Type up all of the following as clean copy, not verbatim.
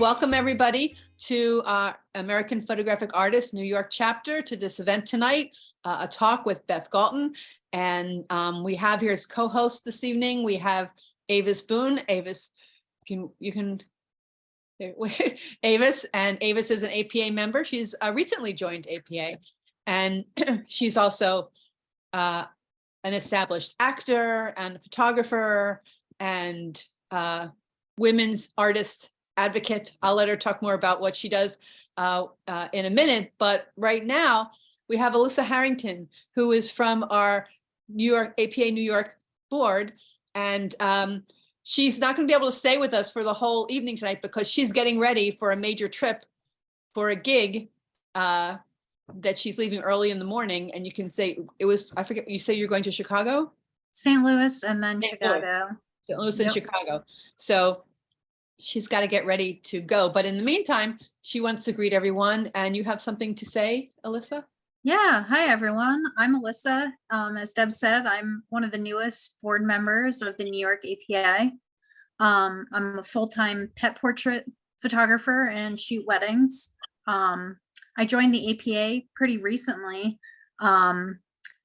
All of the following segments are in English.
welcome everybody to American Photographic Artists New York chapter to this event tonight, a talk with Beth Galton. And we have here as co-host this evening, we have Avis Boone. Avis, Avis, and Avis is an APA member. She's recently joined APA, and she's also an established actor and photographer and women's artist advocate. I'll let her talk more about what she does in a minute, but right now we have Alyssa Harrington, who is from our New York APA New York board, and she's not going to be able to stay with us for the whole evening tonight because she's getting ready for a major trip for a gig that she's leaving early in the morning. And you can say it was, I forget, you say you're going to Chicago? St. Louis and then St. Chicago. St. Louis and Chicago. So she's got to get ready to go. But in the meantime, she wants to greet everyone. And you have something to say, Alyssa? Yeah. Hi, everyone. I'm Alyssa. As Deb said, I'm one of the newest board members of the New York APA. I'm a full-time pet portrait photographer and shoot weddings. I joined the APA pretty recently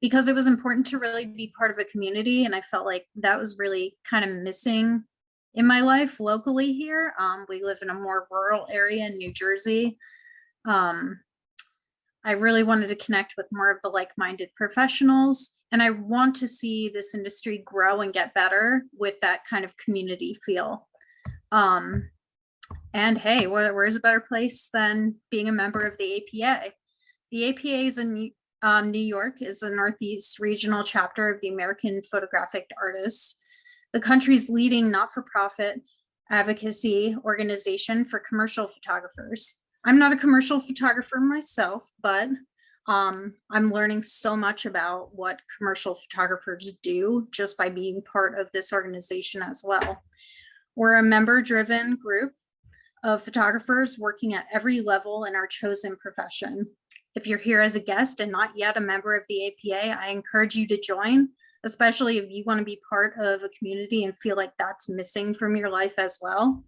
because it was important to really be part of a community. And I felt like that was really kind of missing in my life locally here. We live in a more rural area in New Jersey. I really wanted to connect with more of the like-minded professionals, and I want to see this industry grow and get better with that kind of community feel. And hey, where's a better place than being a member of the APA? The APA is in New York, is the Northeast regional chapter of the American Photographic Artists, the country's leading not-for-profit advocacy organization for commercial photographers. I'm not a commercial photographer myself, but I'm learning so much about what commercial photographers do just by being part of this organization as well. We're a member-driven group of photographers working at every level in our chosen profession. If you're here as a guest and not yet a member of the APA, I encourage you to join, especially if you want to be part of a community and feel like that's missing from your life as well.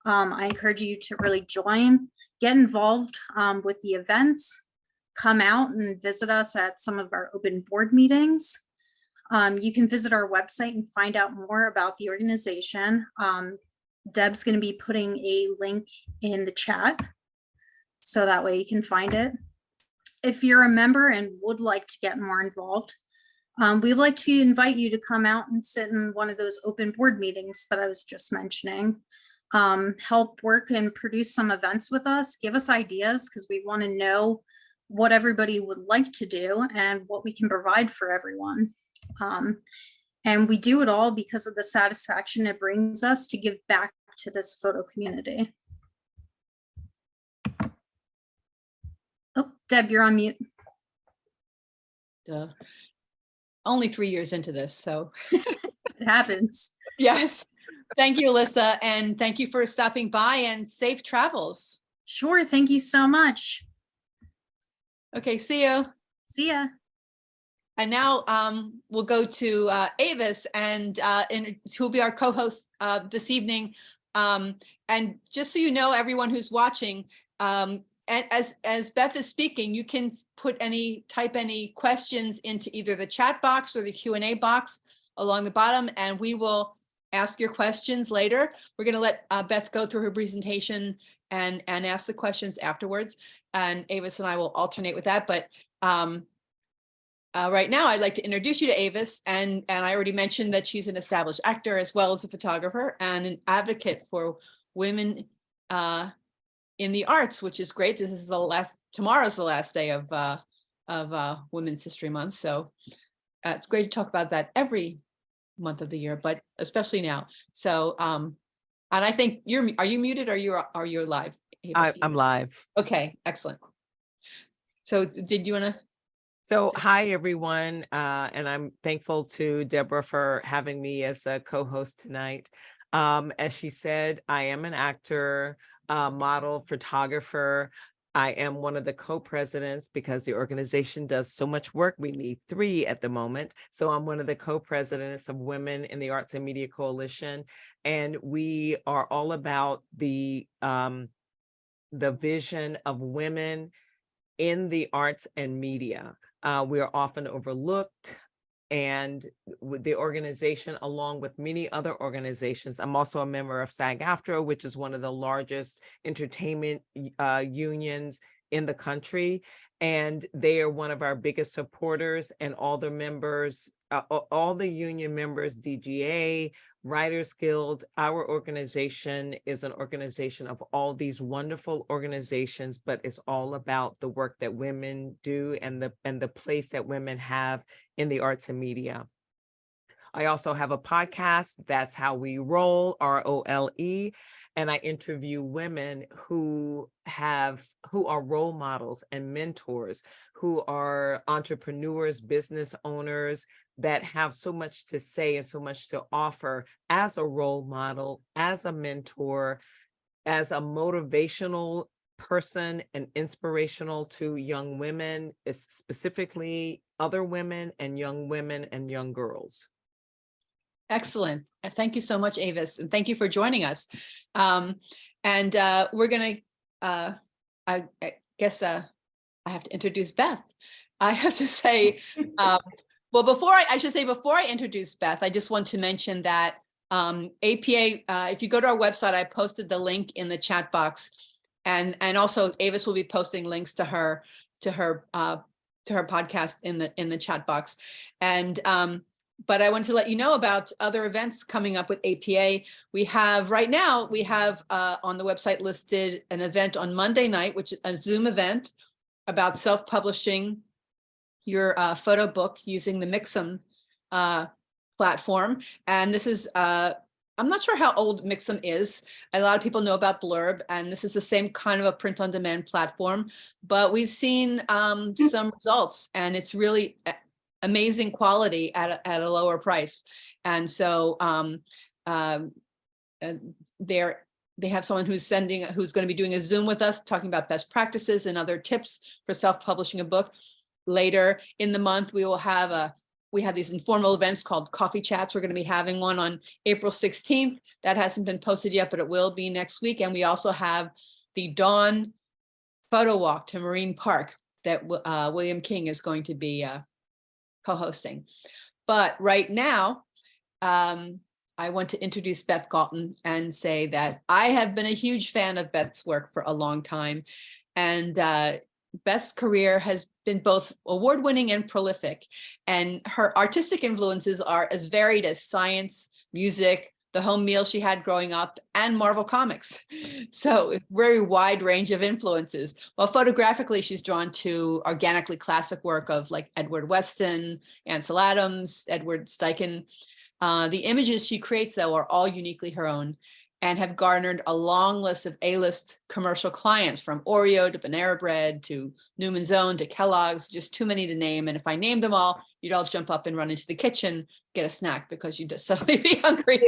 I encourage you to really join, get involved with the events, come out and visit us at some of our open board meetings. You can visit our website and find out more about the organization. Deb's going to be putting a link in the chat, so that way you can find it. If you're a member and would like to get more involved, we'd like to invite you to come out and sit in one of those open board meetings that I was just mentioning. Help work and produce some events with us, give us ideas, because we want to know what everybody would like to do and what we can provide for everyone. And we do it all because of the satisfaction it brings us to give back to this photo community. Oh, Deb, you're on mute. Duh. Only 3 years into this, so. It happens. Yes. Thank you, Alyssa, and thank you for stopping by, and safe travels. Sure. Thank you so much. Okay, see you. See ya. And now we'll go to Avis, and who'll be our co-host this evening. And just so you know, everyone who's watching, and as Beth is speaking, you can type any questions into either the chat box or the Q&A box along the bottom, and we will ask your questions later. We're going to let Beth go through her presentation and ask the questions afterwards, and Avis and I will alternate with that. But right now, I'd like to introduce you to Avis, and I already mentioned that she's an established actor as well as a photographer and an advocate for women in the arts, which is great. This is tomorrow's the last day of Women's History Month, so it's great to talk about that every month of the year, but especially now. So, and I think are you muted or are you live? I'm live. Okay, excellent. So did you want to? So hi, everyone. And I'm thankful to Deborah for having me as a co-host tonight. As she said, I am an actor, model, photographer. I am one of the co-presidents because the organization does so much work. We need 3 at the moment. So I'm one of the co-presidents of Women in the Arts and Media Coalition. And we are all about the the vision of women in the arts and media. We are often overlooked, and with the organization, along with many other organizations. I'm also a member of SAG-AFTRA, which is one of the largest entertainment unions in the country. And they are one of our biggest supporters, and all the members, all the union members, DGA, Writers Guild, our organization is an organization of all these wonderful organizations, but it's all about the work that women do and the place that women have in the arts and media. I also have a podcast, That's How We Roll, ROLE, and I interview women who are role models and mentors, who are entrepreneurs, business owners that have so much to say and so much to offer as a role model, as a mentor, as a motivational person and inspirational to young women, specifically other women and young girls. Excellent. Thank you so much, Avis, and thank you for joining us. We're going to, I guess I have to introduce Beth. I have to say, well, before I introduce Beth, I just want to mention that APA, if you go to our website, I posted the link in the chat box, and also Avis will be posting links to her podcast in the chat box. And but I wanted to let you know about other events coming up with APA. We have right now, on the website listed an event on Monday night, which is a Zoom event about self-publishing your photo book using the Mixam platform. And this is, I'm not sure how old Mixam is. A lot of people know about Blurb, and this is the same kind of a print-on-demand platform, but we've seen some results, and it's really amazing quality at a lower price. And so they have someone who's going to be doing a Zoom with us, talking about best practices and other tips for self-publishing a book. Later in the month, we have these informal events called coffee chats. We're going to be having one on April 16th. That hasn't been posted yet, but it will be next week. And we also have the Dawn photo walk to Marine Park that William King is going to be co-hosting. But right now, I want to introduce Beth Galton and say that I have been a huge fan of Beth's work for a long time. And Beth's career has been both award-winning and prolific. And her artistic influences are as varied as science, music, the home meal she had growing up, and Marvel Comics. So very wide range of influences. While photographically, she's drawn to organically classic work of like Edward Weston, Ansel Adams, Edward Steichen. The images she creates, though, are all uniquely her own and have garnered a long list of A-list commercial clients, from Oreo to Panera Bread to Newman's Own to Kellogg's, just too many to name. And if I named them all, you'd all jump up and run into the kitchen, get a snack because you'd just suddenly be hungry.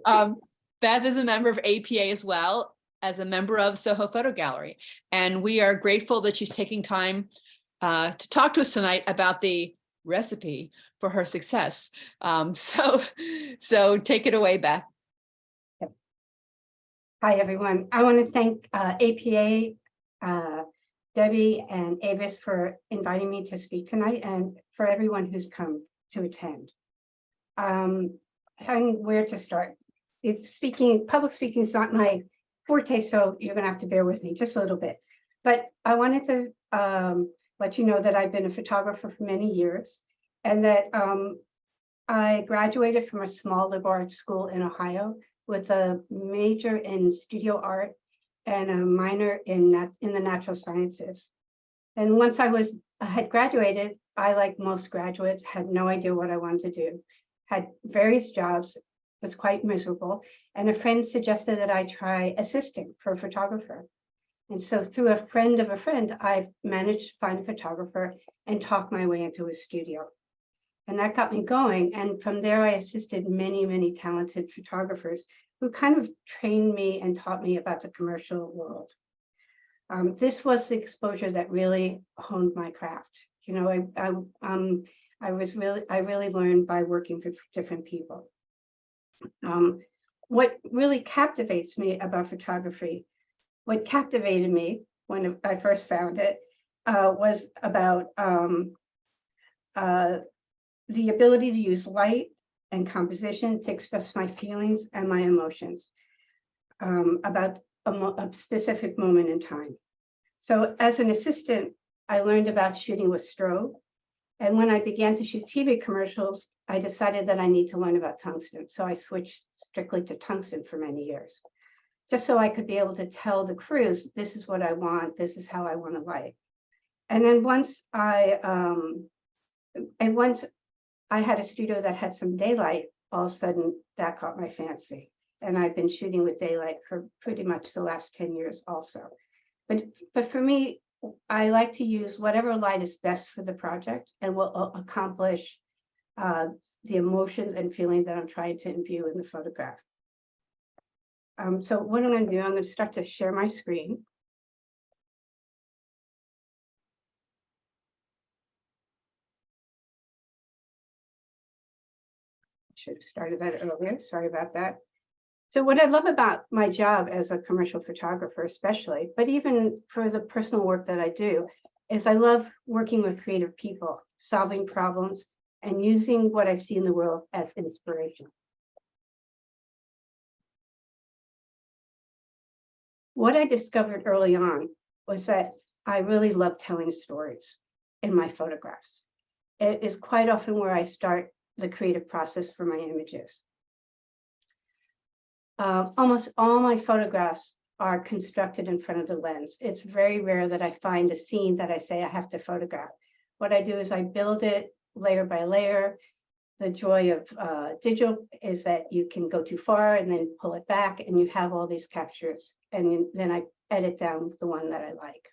Beth is a member of APA as well as a member of Soho Photo Gallery. And we are grateful that she's taking time to talk to us tonight about the recipe for her success. So take it away, Beth. Hi, everyone. I want to thank APA, Debbie and Avis for inviting me to speak tonight, and for everyone who's come to attend. Where to start? Public speaking is not my forte, so you're going to have to bear with me just a little bit. But I wanted to let you know that I've been a photographer for many years, and that I graduated from a small liberal arts school in Ohio with a major in studio art and a minor in the natural sciences. And once I had graduated, I, like most graduates, had no idea what I wanted to do. Had various jobs, was quite miserable, and a friend suggested that I try assisting for a photographer. And so through a friend of a friend, I managed to find a photographer and talk my way into a studio. And that got me going. And from there, I assisted many, many talented photographers who kind of trained me and taught me about the commercial world. This was the exposure that really honed my craft. You know, I really learned by working for different people. What really captivates me about photography what captivated me when I first found it was about the ability to use light and composition to express my feelings and my emotions about a specific moment in time. So as an assistant, I learned about shooting with strobe. And when I began to shoot TV commercials, I decided that I need to learn about tungsten. So I switched strictly to tungsten for many years, just so I could be able to tell the crews, this is what I want, this is how I want to light. And then once I had a studio that had some daylight, all of a sudden that caught my fancy. And I've been shooting with daylight for pretty much the last 10 years also. But for me, I like to use whatever light is best for the project and will accomplish the emotions and feelings that I'm trying to imbue in the photograph. So what I'm going to do, I'm going to start to share my screen. Should have started that earlier. Sorry about that. So what I love about my job as a commercial photographer, especially, but even for the personal work that I do, is I love working with creative people, solving problems, and using what I see in the world as inspiration. What I discovered early on was that I really love telling stories in my photographs. It is quite often where I start the creative process for my images. Almost all my photographs are constructed in front of the lens. It's very rare that I find a scene that I say I have to photograph. What I do is I build it layer by layer. The joy of digital is that you can go too far and then pull it back and you have all these captures. And then I edit down the one that I like.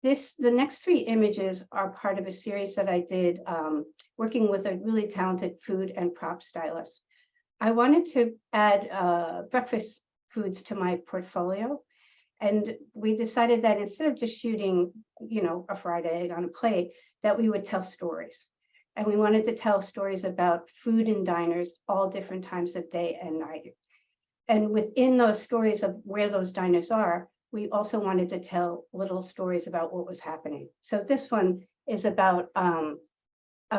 The next 3 images are part of a series that I did working with a really talented food and prop stylist. I wanted to add breakfast foods to my portfolio. And we decided that instead of just shooting, a fried egg on a plate, that we would tell stories. And we wanted to tell stories about food in diners, all different times of day and night. And within those stories of where those diners are, we also wanted to tell little stories about what was happening. So this one is about a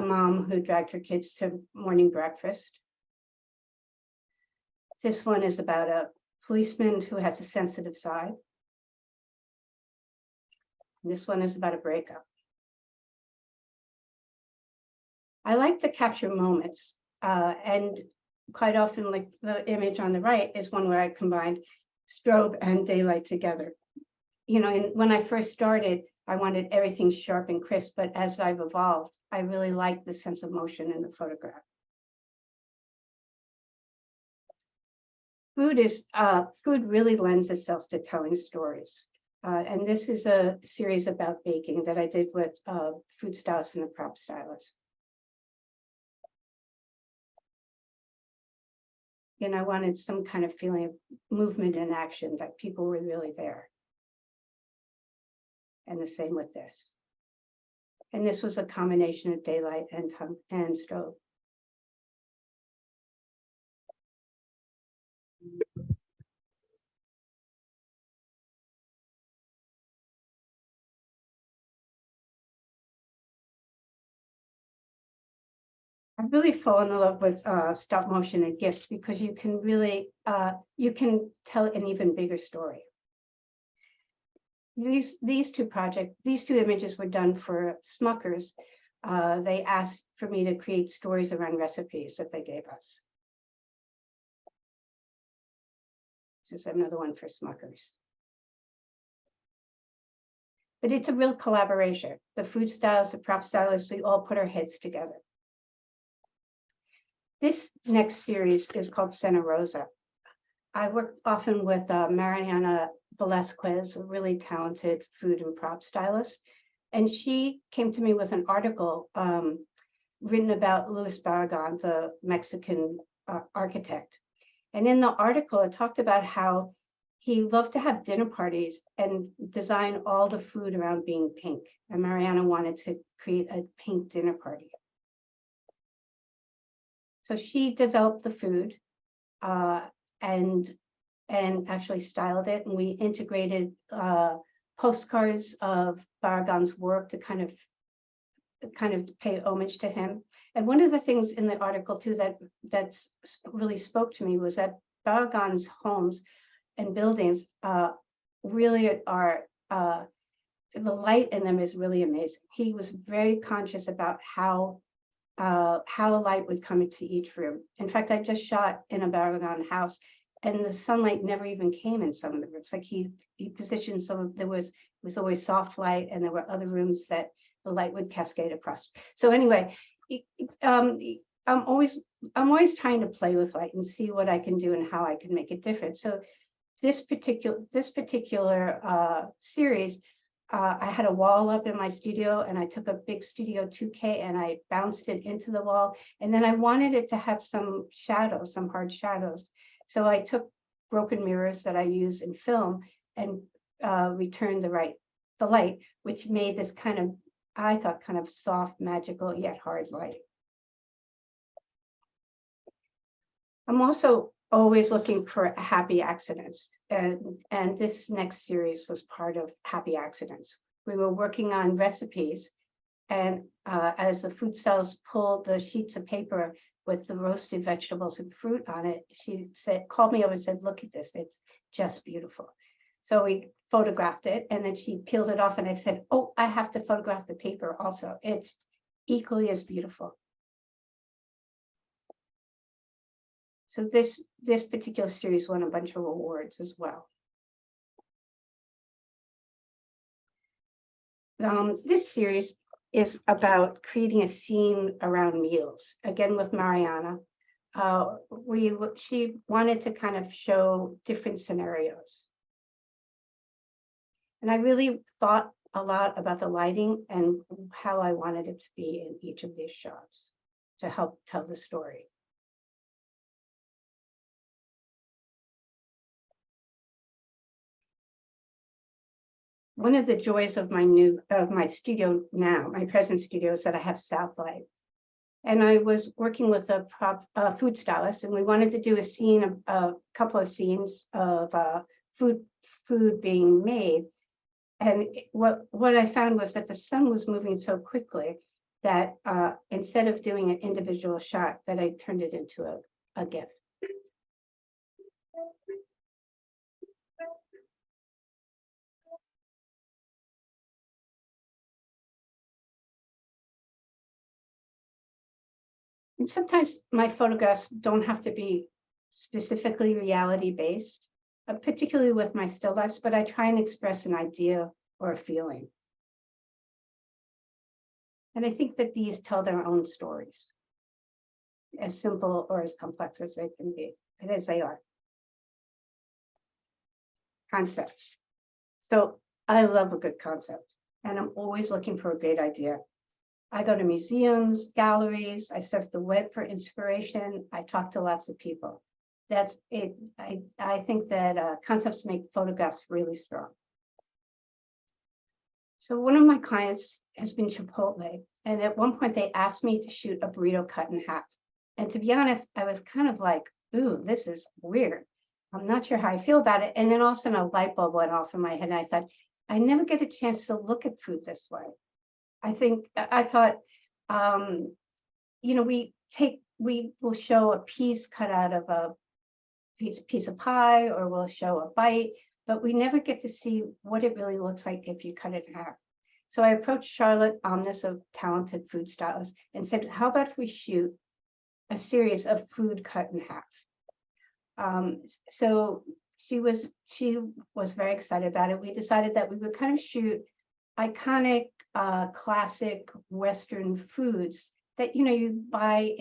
mom who dragged her kids to morning breakfast. This one is about a policeman who has a sensitive side. This one is about a breakup. I like to capture moments, and quite often, like the image on the right is one where I combined strobe and daylight together. And when I first started, I wanted everything sharp and crisp, but as I've evolved, I really like the sense of motion in the photograph. Food really lends itself to telling stories. And this is a series about baking that I did with food stylist and a prop stylist. And I wanted some kind of feeling of movement and action, that people were really there. And the same with this. And this was a combination of daylight and strobe. I've really fallen in love with stop motion and GIFs because you can really tell an even bigger story. These two images were done for Smuckers. They asked for me to create stories around recipes that they gave us. This is another one for Smuckers. But it's a real collaboration. The food stylists, the prop stylists, we all put our heads together. This next series is called Santa Rosa. I work often with Mariana Velasquez, a really talented food and prop stylist. And she came to me with an article written about Luis Barragan, the Mexican architect. And in the article, it talked about how he loved to have dinner parties and design all the food around being pink. And Mariana wanted to create a pink dinner party. So she developed the food and and actually styled it. And we integrated postcards of Barragan's work to kind of pay homage to him. And one of the things in the article too that really spoke to me was that Barragan's homes and buildings really are, the light in them is really amazing. He was very conscious about how light would come into each room. In fact, I just shot in a Barragan house, and the sunlight never even came in some of the rooms. Like he positioned some of, it was always soft light, and there were other rooms that the light would cascade across. So anyway, I'm always trying to play with light and see what I can do and how I can make it different. So this particular series, I had a wall up in my studio, and I took a big Studio 2K and I bounced it into the wall. And then I wanted it to have some shadows, some hard shadows. So I took broken mirrors that I use in film and returned the light, which made this kind of, I thought, kind of soft, magical, yet hard light. I'm also always looking for happy accidents. And this next series was part of happy accidents. We were working on recipes, and as the food stylist pulled the sheets of paper with the roasted vegetables and fruit on it, she called me over and said, "Look at this, it's just beautiful." So we photographed it, and then she peeled it off, and I said, "Oh, I have to photograph the paper also. It's equally as beautiful." So this particular series won a bunch of awards as well. This series is about creating a scene around meals, again with Mariana. She wanted to kind of show different scenarios. And I really thought a lot about the lighting and how I wanted it to be in each of these shots to help tell the story. One of the joys of my studio now, my present studio, is that I have south light. And I was working with a food stylist, and we wanted to do a scene, a couple of scenes of food being made. And what I found was that the sun was moving so quickly that instead of doing an individual shot, that I turned it into a GIF. And sometimes my photographs don't have to be specifically reality based, particularly with my still lifes, but I try and express an idea or a feeling. And I think that these tell their own stories, as simple or as complex as they can be, as they are. Concepts. So I love a good concept, and I'm always looking for a great idea. I go to museums, galleries, I surf the web for inspiration. I talk to lots of people. That's it. I think that concepts make photographs really strong. So one of my clients has been Chipotle, and at one point they asked me to shoot a burrito cut in half. And to be honest, I was kind of like, ooh, this is weird. I'm not sure how I feel about it. And then all of a sudden a light bulb went off in my head, and I thought, I never get a chance to look at food this way. I thought, you know, we will show a piece cut out of a piece of pie, or we'll show a bite, but we never get to see what it really looks like if you cut it in half. So I approached Charlotte Omnis, a talented food stylist, and said, how about if we shoot a series of food cut in half? So she was very excited about it. We decided that we would kind of shoot iconic, classic Western foods that you buy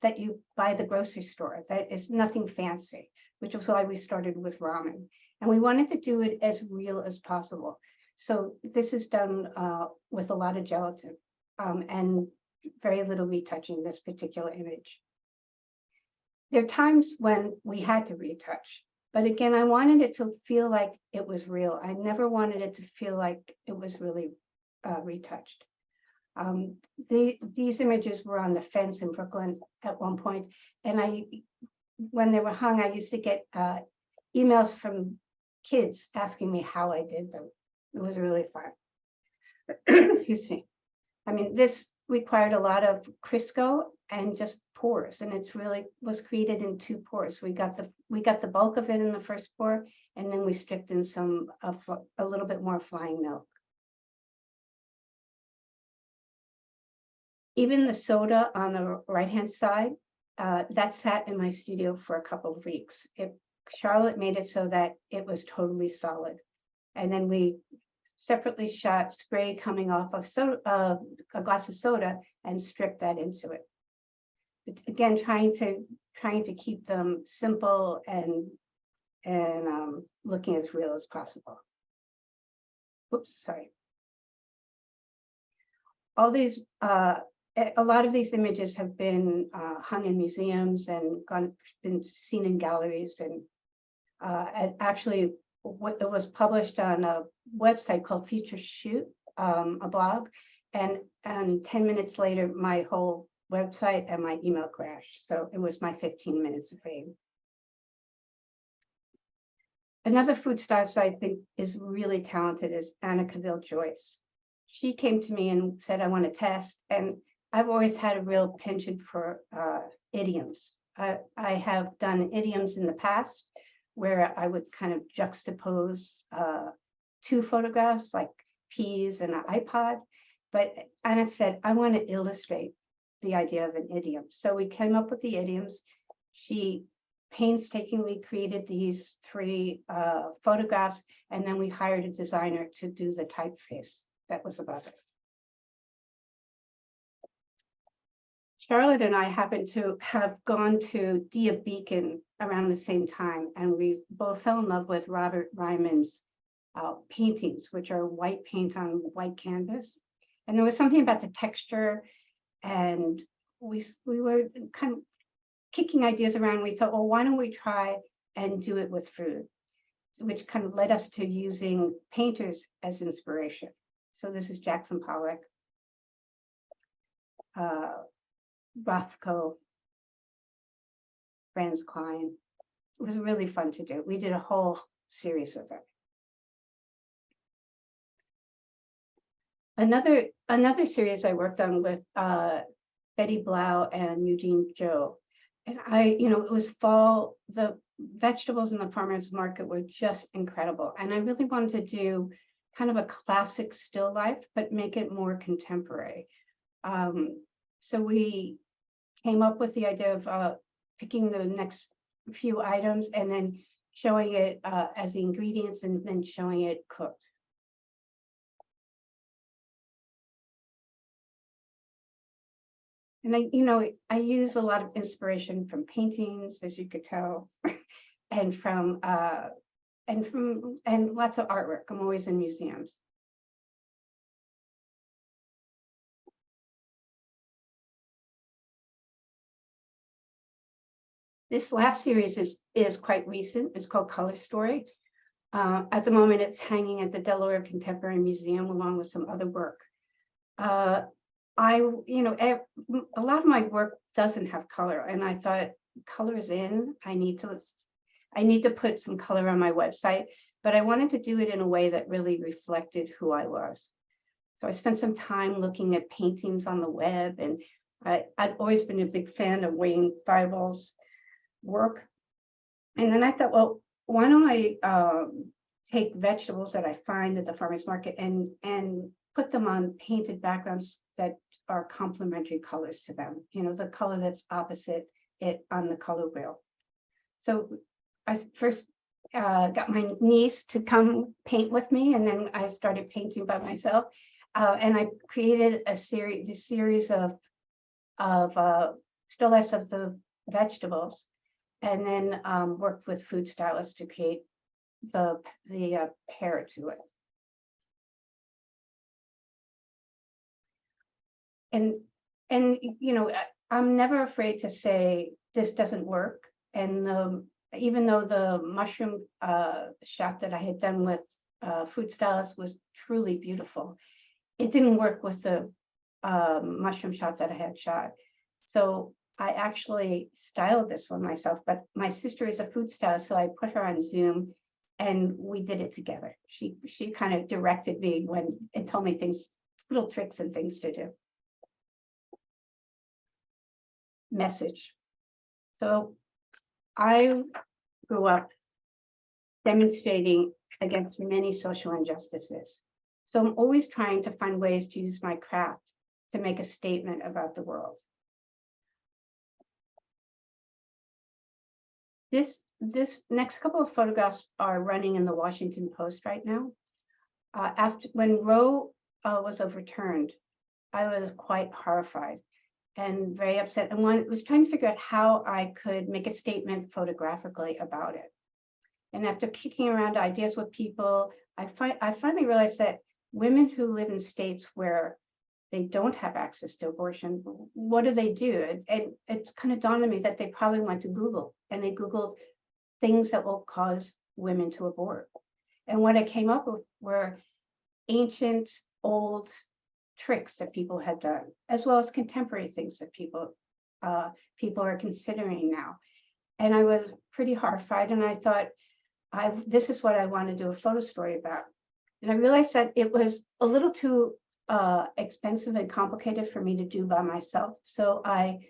the grocery store. That is nothing fancy, which was why we started with ramen. And we wanted to do it as real as possible. So this is done with a lot of gelatin and very little retouching this particular image. There are times when we had to retouch, but again, I wanted it to feel like it was real. I never wanted it to feel like it was really retouched. These images were on the fence in Brooklyn at one point, and when they were hung, I used to get emails from kids asking me how I did them. It was really fun. Excuse me. I mean, this required a lot of Crisco and just pours, and it's really was created in 2 pours. We got the bulk of it in the first pour, and then we stripped in a little bit more flying milk. Even the soda on the right-hand side, that sat in my studio for a couple of weeks. Charlotte made it so that it was totally solid. And then we separately shot spray coming off of a glass of soda and stripped that into it. But again, trying to keep them simple and looking as real as possible. Oops, sorry. All these, a lot of these images have been hung in museums and been seen in galleries, and actually it was published on a website called Future Shoot, a blog, and 10 minutes later my whole website and my email crashed. So it was my 15 minutes of fame. Another food stylist I think is really talented is Anna Cavill Joyce. She came to me and said, I want to test. And I've always had a real penchant for idioms. I have done idioms in the past where I would kind of juxtapose 2 photographs like peas and an iPod. But Anna said, I want to illustrate the idea of an idiom. So we came up with the idioms. She painstakingly created these 3 photographs, and then we hired a designer to do the typeface that was above it. Charlotte and I happened to have gone to Dia Beacon around the same time, and we both fell in love with Robert Ryman's paintings, which are white paint on white canvas. And there was something about the texture, and we were kind of kicking ideas around. We thought, well, why don't we try and do it with food, which kind of led us to using painters as inspiration. So this is Jackson Pollock, Rothko, Franz Klein. It was really fun to do. We did a whole series of it. Another series I worked on with Betty Blau and Eugene Joe. And it was fall, the vegetables in the farmer's market were just incredible. And I really wanted to do kind of a classic still life, but make it more contemporary. So we came up with the idea of picking the next few items and then showing it as the ingredients and then showing it cooked. And I use a lot of inspiration from paintings, as you could tell, and from lots of artwork. I'm always in museums. This last series is quite recent. It's called Color Story. At the moment, it's hanging at the Delaware Contemporary Museum along with some other work. A lot of my work doesn't have color, and I thought, color is in. I need to put some color on my website, but I wanted to do it in a way that really reflected who I was. So I spent some time looking at paintings on the web, and I'd always been a big fan of Wayne Thiebaud's work. And then I thought, well, why don't I take vegetables that I find at the farmer's market and put them on painted backgrounds that are complementary colors to them, the color that's opposite it on the color wheel. So I first got my niece to come paint with me, and then I started painting by myself. And I created a series of still lifes of the vegetables, and then worked with food stylists to create the pair to it. And I'm never afraid to say this doesn't work. And even though the mushroom shot that I had done with food stylist was truly beautiful, it didn't work with the mushroom shot that I had shot. So I actually styled this one myself, but my sister is a food stylist, so I put her on Zoom and we did it together. She kind of directed me and told me things, little tricks and things to do. Message. So I grew up demonstrating against many social injustices. So I'm always trying to find ways to use my craft to make a statement about the world. This next couple of photographs are running in the Washington Post right now. When Roe was overturned, I was quite horrified and very upset, and was trying to figure out how I could make a statement photographically about it. And after kicking around ideas with people, I finally realized that women who live in states where they don't have access to abortion, what do they do? And it's kind of dawned on me that they probably went to Google and they Googled things that will cause women to abort. And what I came up with were ancient, old tricks that people had done, as well as contemporary things that people are considering now. And I was pretty horrified, and I thought, this is what I want to do a photo story about. And I realized that it was a little too expensive and complicated for me to do by myself. So I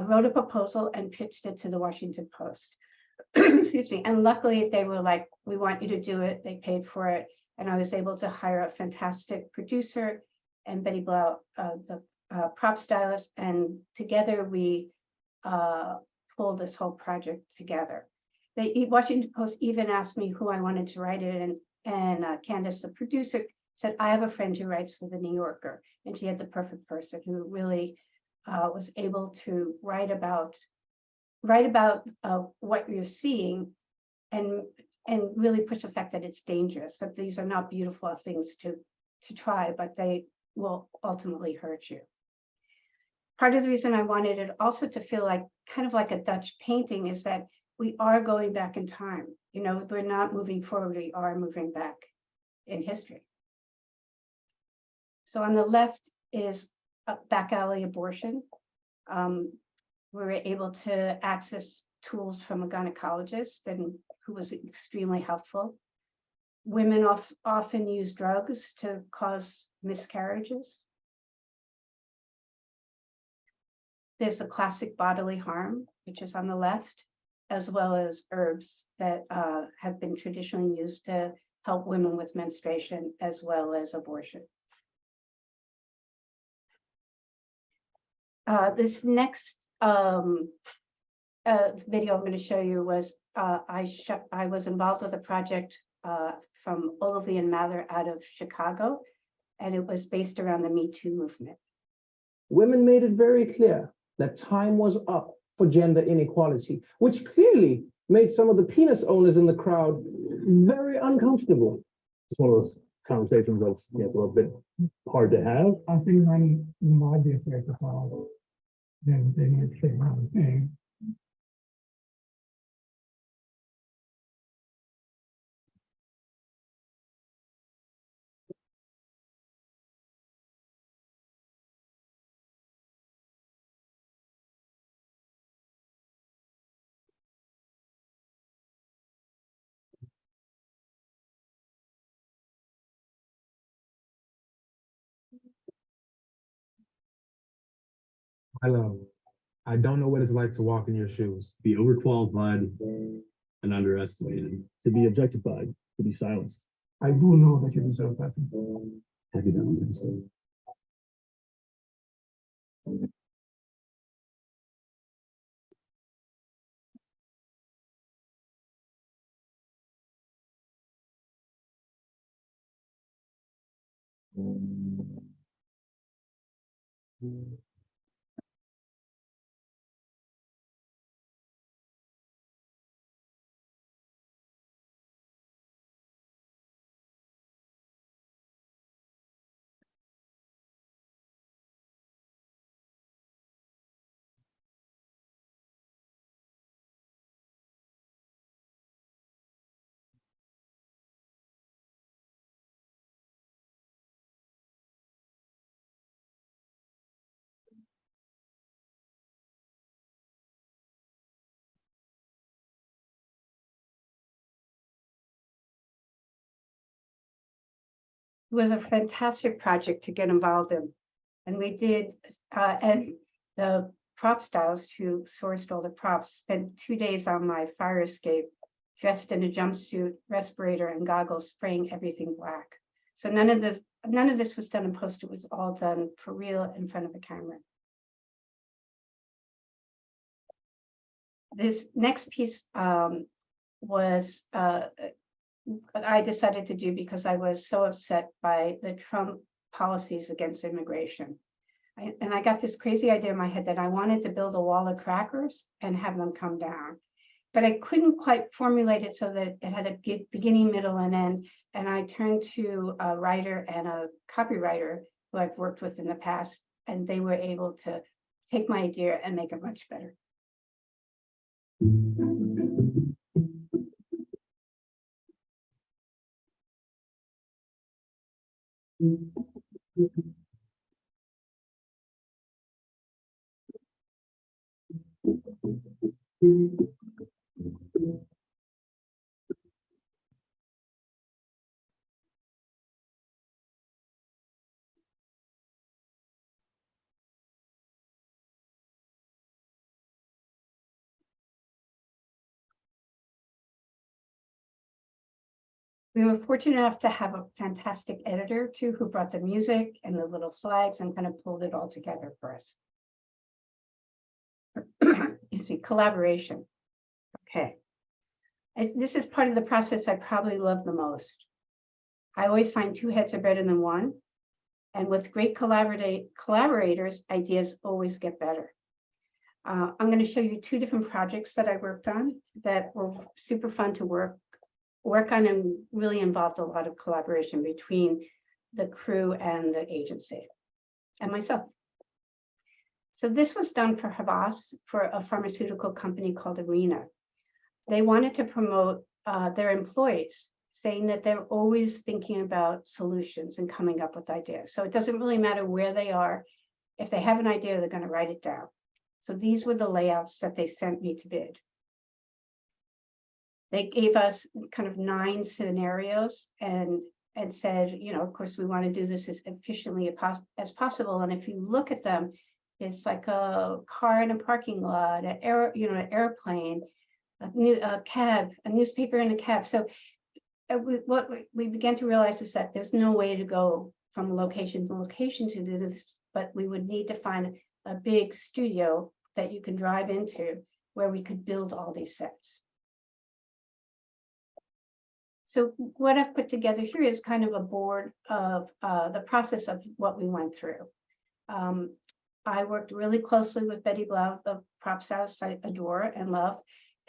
wrote a proposal and pitched it to the Washington Post. Excuse me. And luckily they were like, we want you to do it. They paid for it. And I was able to hire a fantastic producer and Betty Blau, the prop stylist. And together we pulled this whole project together. The Washington Post even asked me who I wanted to write it, and Candace, the producer, said, I have a friend who writes for the New Yorker, and she had the perfect person who really was able to write about what you're seeing, and really push the fact that it's dangerous, that these are not beautiful things to try, but they will ultimately hurt you. Part of the reason I wanted it also to feel like kind of like a Dutch painting is that we are going back in time. You know, we're not moving forward, we are moving back in history. So on the left is a back alley abortion. We were able to access tools from a gynecologist who was extremely helpful. Women often use drugs to cause miscarriages. There's the classic bodily harm, which is on the left, as well as herbs that have been traditionally used to help women with menstruation as well as abortion. This next video I'm going to show you was I was involved with a project from Olivia and Mather out of Chicago, and it was based around the Me Too movement. Women made it very clear that time was up for gender inequality, which clearly made some of the penis owners in the crowd very uncomfortable. It's one of those conversations that's a little bit hard to have. I think one might be afraid to follow. Then they might say one thing. I love it. I don't know what it's like to walk in your shoes. Be overqualified and underestimated, to be objectified, to be silenced. I do know that you deserve better. Have you done this? was a fantastic project to get involved in. And we did, and the prop stylists who sourced all the props spent 2 days on my fire escape, dressed in a jumpsuit, respirator, and goggles, spraying everything black. So none of this was done in post. It was all done for real in front of a camera. This next piece was I decided to do because I was so upset by the Trump policies against immigration. And I got this crazy idea in my head that I wanted to build a wall of crackers and have them come down. But I couldn't quite formulate it so that it had a beginning, middle, and end. And I turned to a writer and a copywriter who I've worked with in the past, and they were able to take my idea and make it much better. We were fortunate enough to have a fantastic editor too, who brought the music and the little flags and kind of pulled it all together for us. You see, collaboration. Okay. This is part of the process I probably love the most. I always find two heads are better than one. And with great collaborators, ideas always get better. I'm going to show you two different projects that I worked on that were super fun to work on and really involved a lot of collaboration between the crew and the agency and myself. So this was done for Havas, for a pharmaceutical company called Arena. They wanted to promote their employees, saying that they're always thinking about solutions and coming up with ideas. So it doesn't really matter where they are. If they have an idea, they're going to write it down. So these were the layouts that they sent me to bid. They gave us kind of 9 scenarios and said, you know, of course, we want to do this as efficiently as possible. And if you look at them, it's like a car in a parking lot, an airplane, a cab, a newspaper in a cab. So what we began to realize is that there's no way to go from location to location to do this, but we would need to find a big studio that you can drive into where we could build all these sets. So what I've put together here is kind of a board of the process of what we went through. I worked really closely with Betty Blau, the props house I adore and love,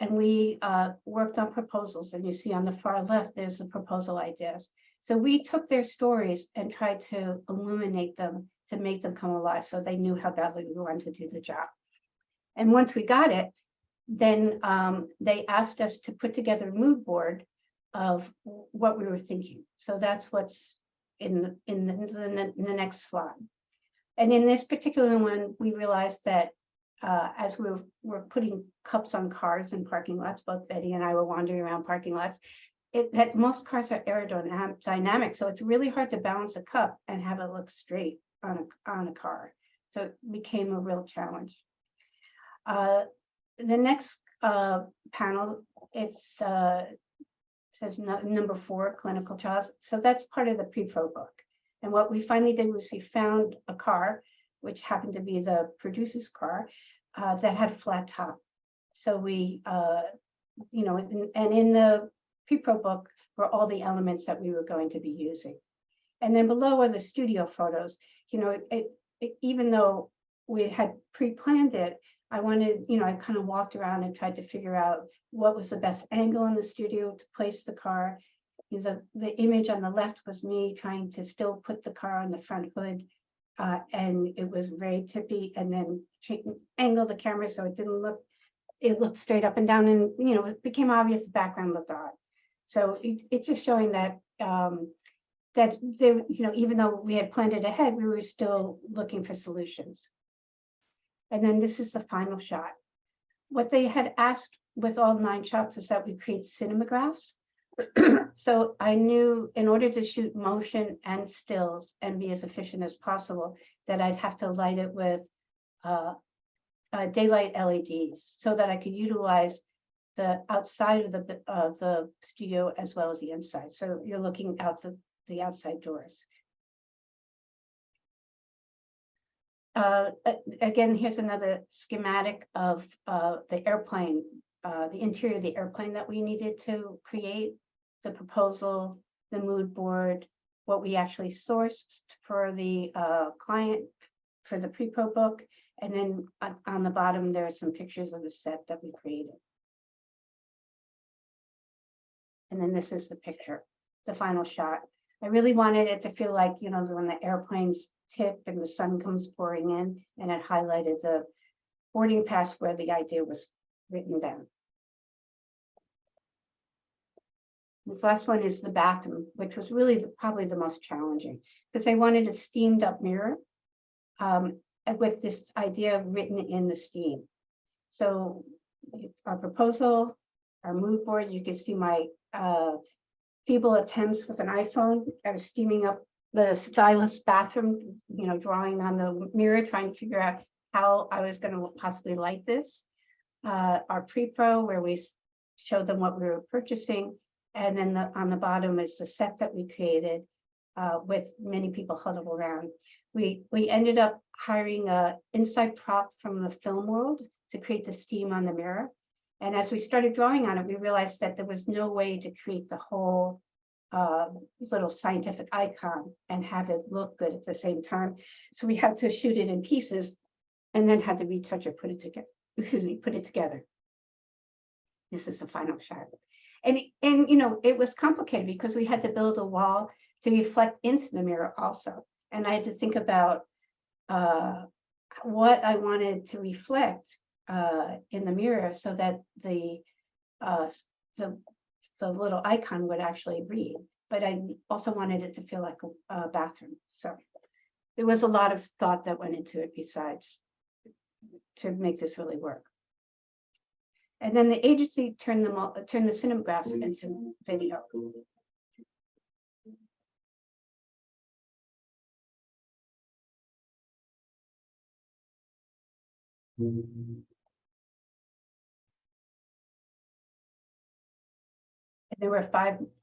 and we worked on proposals. And you see on the far left, there's the proposal ideas. So we took their stories and tried to illuminate them to make them come alive so they knew how badly we wanted to do the job. And once we got it, then they asked us to put together a mood board of what we were thinking. So that's what's in the next slide. And in this particular one, we realized that as we were putting cups on cars in parking lots, both Betty and I were wandering around parking lots, that most cars are aerodynamic. So it's really hard to balance a cup and have it look straight on a car. So it became a real challenge. The next panel, it's says number 4, clinical trials. So that's part of the pre-pro book. And what we finally did was we found a car, which happened to be the producer's car, that had a flat top. So we, and in the pre-pro book were all the elements that we were going to be using. And then below are the studio photos. You know, even though we had pre-planned it, I wanted, I kind of walked around and tried to figure out what was the best angle in the studio to place the car. The image on the left was me trying to still put the car on the front hood, and it was very tippy, and then angle the camera so it looked straight up and down, and it became obvious the background looked odd. So it's just showing that that there, even though we had planned it ahead, we were still looking for solutions. And then this is the final shot. What they had asked with all 9 shots is that we create cinemagraphs So I knew in order to shoot motion and stills and be as efficient as possible, that I'd have to light it with daylight LEDs so that I could utilize the outside of the studio as well as the inside. So you're looking out the outside doors. Again, here's another schematic of the airplane, the interior of the airplane that we needed to create, the proposal, the mood board, what we actually sourced for the client for the pre-pro book. And then on the bottom, there are some pictures of the set that we created. And then this is the picture, the final shot. I really wanted it to feel like, you know, when the airplanes tip and the sun comes pouring in, and it highlighted the boarding pass where the idea was written down. This last one is the bathroom, which was really probably the most challenging, because I wanted a steamed up mirror with this idea written in the steam. So our proposal, our mood board, you can see my feeble attempts with an iPhone. I was steaming up the stylus bathroom, you know, drawing on the mirror, trying to figure out how I was going to possibly light this. Our pre-pro, where we showed them what we were purchasing. And then on the bottom is the set that we created with many people huddled around. We ended up hiring a inside prop from the film world to create the steam on the mirror. And as we started drawing on it, we realized that there was no way to create the whole this little scientific icon and have it look good at the same time. So we had to shoot it in pieces and then had to retouch it, put it together. Excuse me, put it together. This is the final shot. And you know, it was complicated because we had to build a wall to reflect into the mirror also. And I had to think about what I wanted to reflect in the mirror so that the little icon would actually read. But I also wanted it to feel like a bathroom. So there was a lot of thought that went into it besides to make this really work. And then the agency turned the cinemagraphs into video. And there were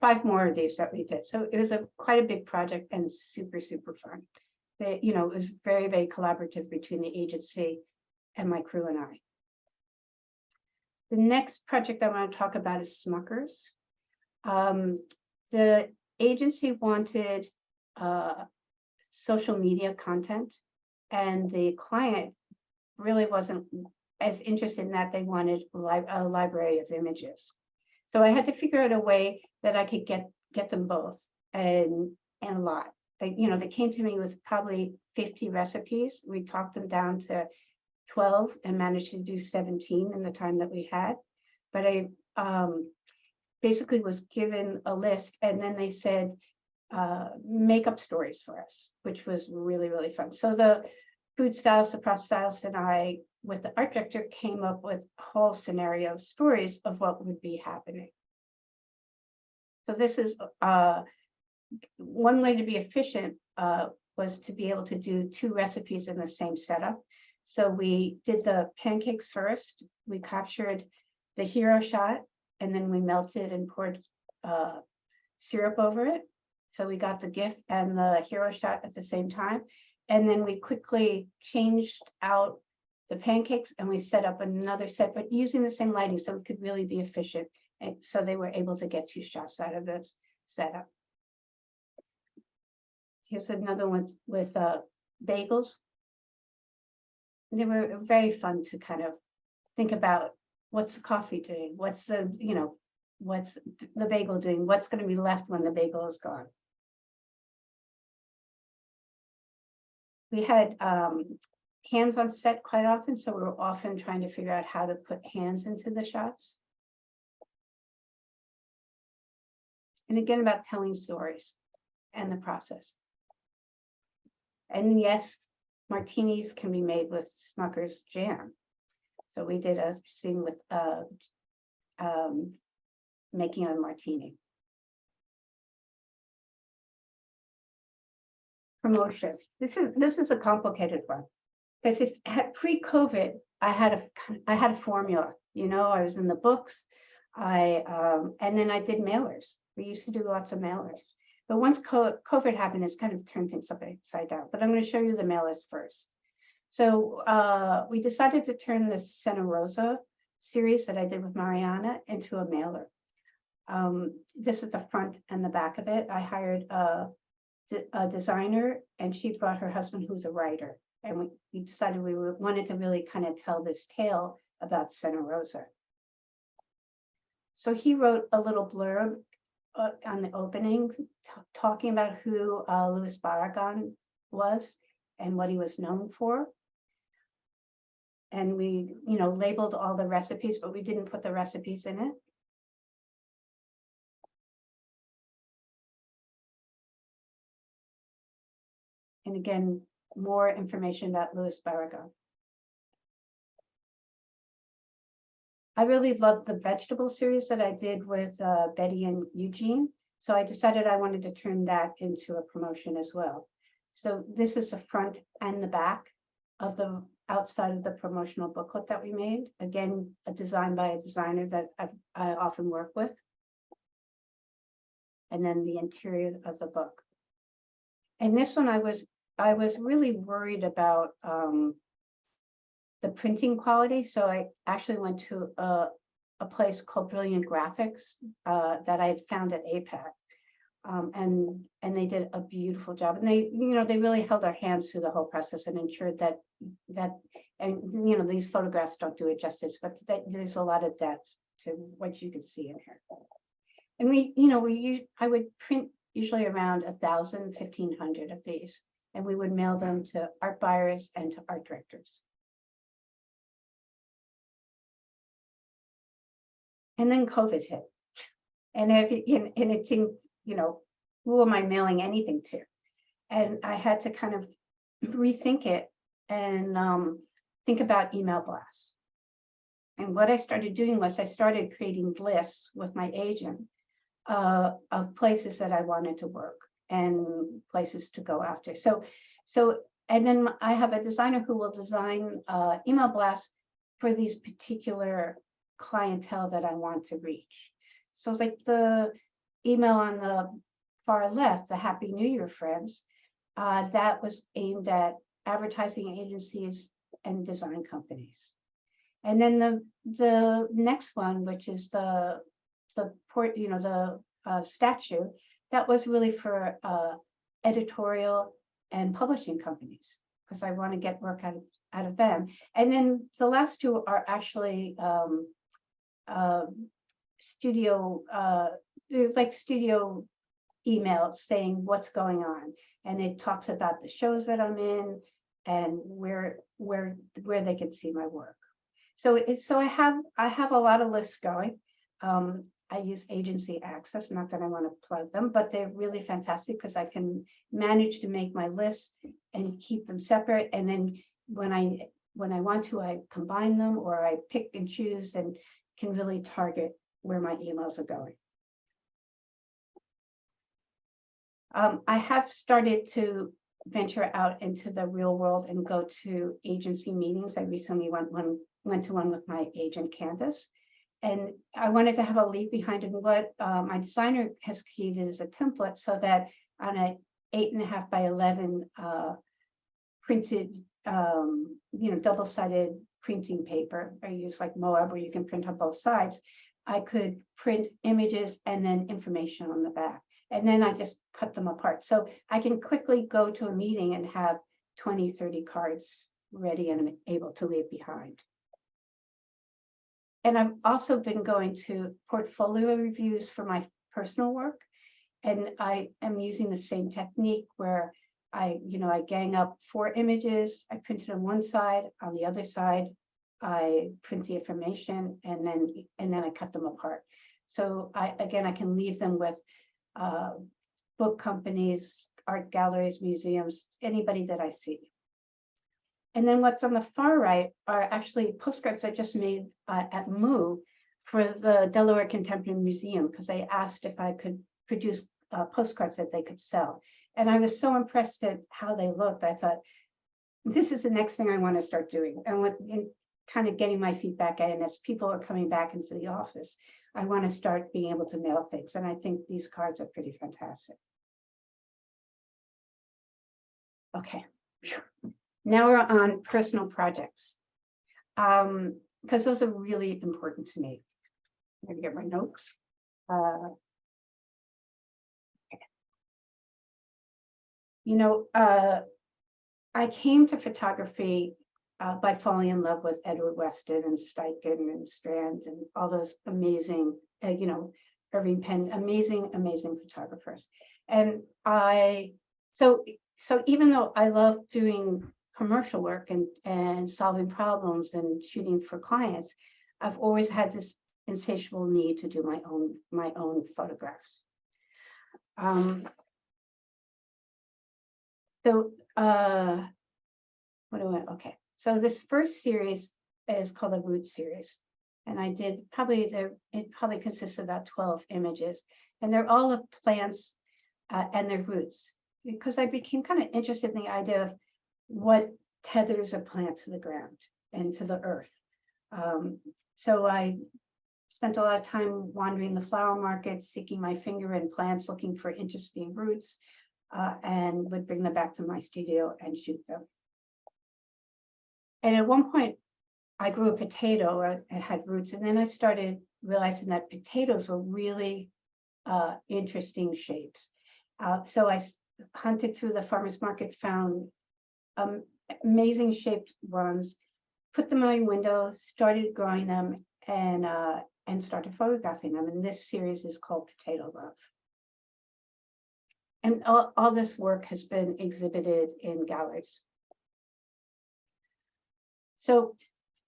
five more of these that we did. So it was quite a big project and super, super fun. You know, it was very, very collaborative between the agency and my crew and I. The next project I want to talk about is Smuckers. The agency wanted social media content, and the client really wasn't as interested in that. They wanted a library of images. So I had to figure out a way that I could get them both, and a lot. You know, they came to me with probably 50 recipes. We talked them down to 12 and managed to do 17 in the time that we had. But I basically was given a list, and then they said, make up stories for us, which was really, really fun. So the food stylist, the prop stylist, and I, with the art director, came up with a whole scenario stories of what would be happening. So this is one way to be efficient was to be able to do 2 recipes in the same setup. So we did the pancakes first. We captured the hero shot, and then we melted and poured syrup over it. So we got the GIF and the hero shot at the same time. And then we quickly changed out the pancakes and we set up another set, but using the same lighting so it could really be efficient. And so they were able to get 2 shots out of this setup. Here's another one with bagels. They were very fun to kind of think about what's the coffee doing? What's the, you know, what's the bagel doing? What's going to be left when the bagel is gone? We had hands on set quite often, so we were often trying to figure out how to put hands into the shots. And again, about telling stories and the process. And yes, martinis can be made with Smucker's jam. So we did a scene with making a martini. promotion. This is a complicated one. Because if pre-COVID, I had a formula, you know, I was in the books. And then I did mailers. We used to do lots of mailers. But once COVID happened, it's kind of turned things upside down. But I'm going to show you the mailers first. So we decided to turn this Santa Rosa series that I did with Mariana into a mailer. This is the front and the back of it. I hired a designer, and she brought her husband, who's a writer. And we decided we wanted to really kind of tell this tale about Santa Rosa. So he wrote a little blurb on the opening, talking about who Luis Barragan was and what he was known for. And we, you know, labeled all the recipes, but we didn't put the recipes in it. And again, more information about Luis Barragan. I really loved the vegetable series that I did with Betty and Eugene. So I decided I wanted to turn that into a promotion as well. So this is the front and the back of the outside of the promotional booklet that we made. Again, a design by a designer that I often work with. And then the interior of the book. And this one I was really worried about the printing quality. So I actually went to a place called Brilliant Graphics that I had found at APAC. And they did a beautiful job. And they, you know, they really held our hands through the whole process and ensured that and you know, these photographs don't do it justice, but there's a lot of depth to what you can see in here. And we, you know, I would print usually around 1,000, 1,500 of these, and we would mail them to art buyers and to art directors. And then COVID hit. And it seemed, you know, who am I mailing anything to? And I had to kind of rethink it and think about email blasts. And what I started doing was I started creating lists with my agent of places that I wanted to work and places to go after. So, and then I have a designer who will design email blasts for these particular clientele that I want to reach. So it's like the email on the far left, the Happy New Year friends, that was aimed at advertising agencies and design companies. And then the next one, which is the statue, that was really for editorial and publishing companies, because I want to get work out of them. And then the last two are actually studio emails saying what's going on, and it talks about the shows that I'm in and where they can see my work. So I have a lot of lists going. I use Agency Access, not that I want to plug them, but they're really fantastic because I can manage to make my lists and keep them separate. And then when I want to, I combine them, or I pick and choose and can really target where my emails are going. I have started to venture out into the real world and go to agency meetings. I recently went to one with my agent Candace, and I wanted to have a leap behind it. And what my designer has created is a template so that on a 8.5 by 11 printed, double-sided printing paper, I use like Moab where you can print on both sides. I could print images and then information on the back. And then I just cut them apart. So I can quickly go to a meeting and have 20, 30 cards ready and able to leave behind. And I've also been going to portfolio reviews for my personal work. And I am using the same technique where I gang up 4 images, I print it on one side, on the other side, I print the information, and then I cut them apart. So I can leave them with book companies, art galleries, museums, anybody that I see. And then what's on the far right are actually postcards I just made at MOO for the Delaware Contemporary Museum, because they asked if I could produce postcards that they could sell. And I was so impressed at how they looked. I thought, this is the next thing I want to start doing. And kind of getting my feedback in as people are coming back into the office, I want to start being able to mail things. And I think these cards are pretty fantastic. Okay, now we're on personal projects. Because those are really important to me. I'm gonna get my notes. You know, I came to photography by falling in love with Edward Weston and Steichen and Strand and all those amazing, you know, Irving Penn, amazing photographers. And so even though I love doing commercial work and solving problems and shooting for clients, I've always had this insatiable need to do my own photographs. Okay. So this first series is called the Root series. And I did it probably consists of about 12 images. And they're all of plants and their roots. Because I became kind of interested in the idea of what tethers a plant to the ground and to the earth. So I spent a lot of time wandering the flower market, sticking my finger in plants, looking for interesting roots, and would bring them back to my studio and shoot them. And at one point, I grew a potato and had roots, and then I started realizing that potatoes were really interesting shapes. So I hunted through the farmer's market, found amazing shaped ones, put them on my window, started growing them, and started photographing them. And this series is called Potato Love. And all this work has been exhibited in galleries. So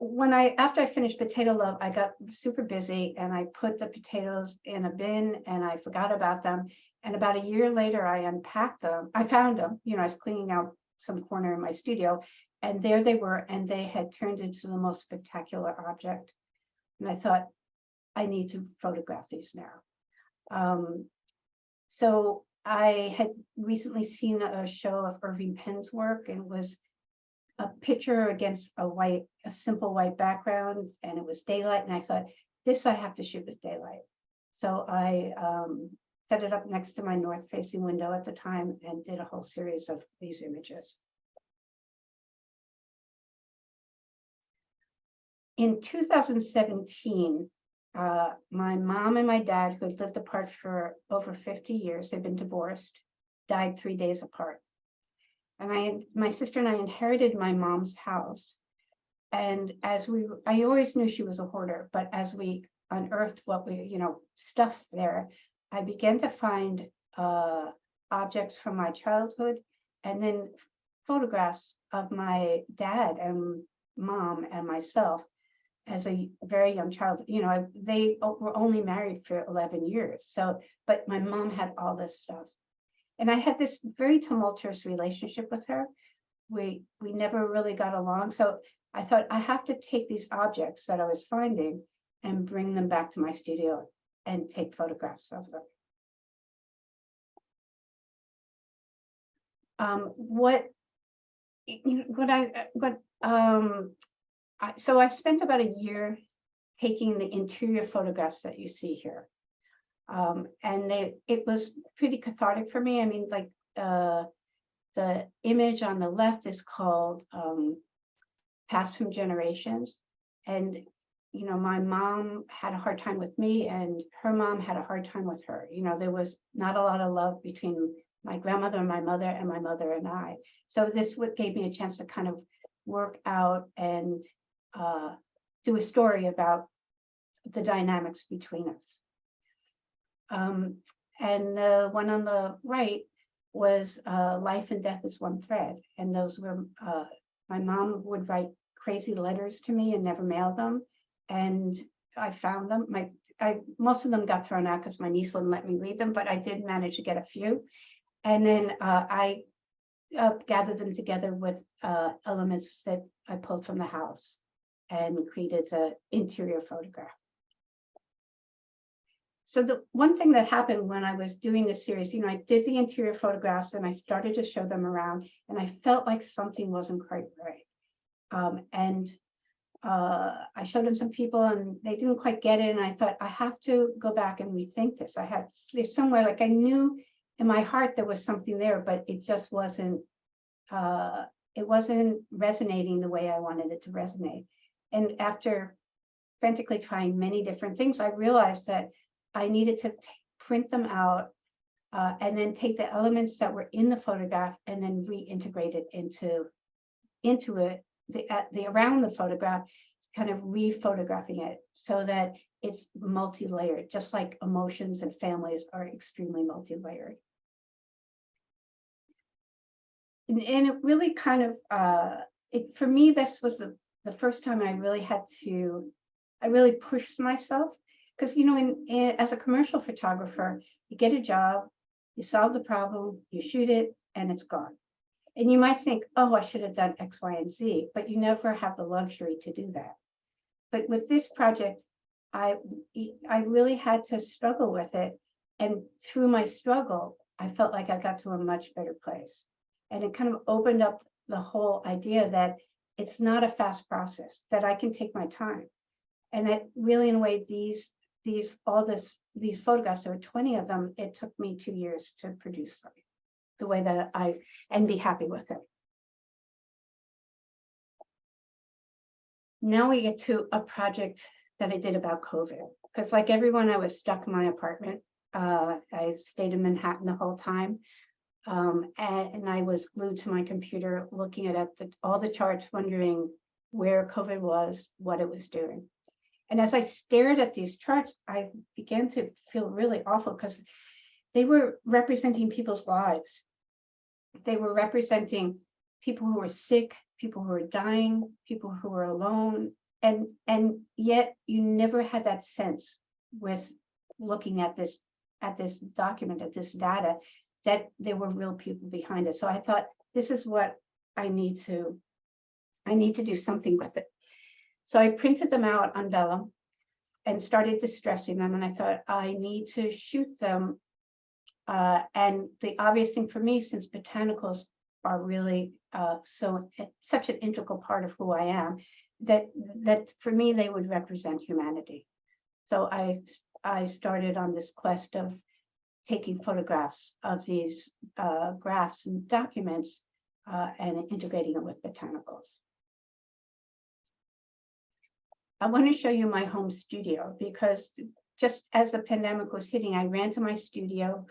after I finished Potato Love, I got super busy and I put the potatoes in a bin and I forgot about them. And about a year later, I unpacked them. I found them, you know, I was cleaning out some corner in my studio, and there they were, and they had turned into the most spectacular object. And I thought, I need to photograph these now. So I had recently seen a show of Irving Penn's work, and it was a picture against a simple white background, and it was daylight. And I thought, this I have to shoot with daylight. So I set it up next to my north-facing window at the time and did a whole series of these images. In 2017, my mom and my dad, who had lived apart for over 50 years, they'd been divorced, died 3 days apart. And my sister and I inherited my mom's house. And I always knew she was a hoarder, but as we unearthed what we, stuffed there, I began to find objects from my childhood, and then photographs of my dad and mom and myself as a very young child. They were only married for 11 years. So, but my mom had all this stuff. And I had this very tumultuous relationship with her. We never really got along. So I thought, I have to take these objects that I was finding and bring them back to my studio and take photographs of them. So I spent about a year taking the interior photographs that you see here. And it was pretty cathartic for me. I mean, like the image on the left is called Passed from Generations. And, my mom had a hard time with me, and her mom had a hard time with her. There was not a lot of love between my grandmother and my mother and I. So this gave me a chance to kind of work out and do a story about the dynamics between us. And the one on the right was Life and Death is One Thread. And those were, my mom would write crazy letters to me and never mail them. And I found them. Most of them got thrown out because my niece wouldn't let me read them, but I did manage to get a few. And then I gathered them together with elements that I pulled from the house and created an interior photograph. So the one thing that happened when I was doing this series, you know, I did the interior photographs and I started to show them around, and I felt like something wasn't quite right. I showed them some people and they didn't quite get it. And I thought, I have to go back and rethink this. There's somewhere, like I knew in my heart there was something there, but it just wasn't, it wasn't resonating the way I wanted it to resonate. And after frantically trying many different things, I realized that I needed to print them out and then take the elements that were in the photograph and then reintegrate it into it, the around the photograph, kind of re-photographing it so that it's multi-layered, just like emotions and families are extremely multi-layered. And it really kind of, for me, this was the first time I really pushed myself. Because, you know, as a commercial photographer, you get a job, you solve the problem, you shoot it, and it's gone. And you might think, oh, I should have done X, Y, and Z, but you never have the luxury to do that. But with this project, I really had to struggle with it. And through my struggle, I felt like I got to a much better place. And it kind of opened up the whole idea that it's not a fast process, that I can take my time. And that really, in a way, these photographs, there were 20 of them, it took me 2 years to produce them the way that and be happy with it. Now we get to a project that I did about COVID, because like everyone, I was stuck in my apartment. I stayed in Manhattan the whole time. And I was glued to my computer looking at all the charts, wondering where COVID was, what it was doing. And as I stared at these charts, I began to feel really awful because they were representing people's lives. They were representing people who were sick, people who were dying, people who were alone. And yet you never had that sense with looking at this document, at this data, that there were real people behind it. So I thought, this is what I need to do something with it. So I printed them out on vellum and started distressing them. And I thought, I need to shoot them. And the obvious thing for me, since botanicals are really such an integral part of who I am, that for me, they would represent humanity. So I started on this quest of taking photographs of these graphs and documents and integrating it with botanicals. I want to show you my home studio, because just as the pandemic was hitting, I ran to my studio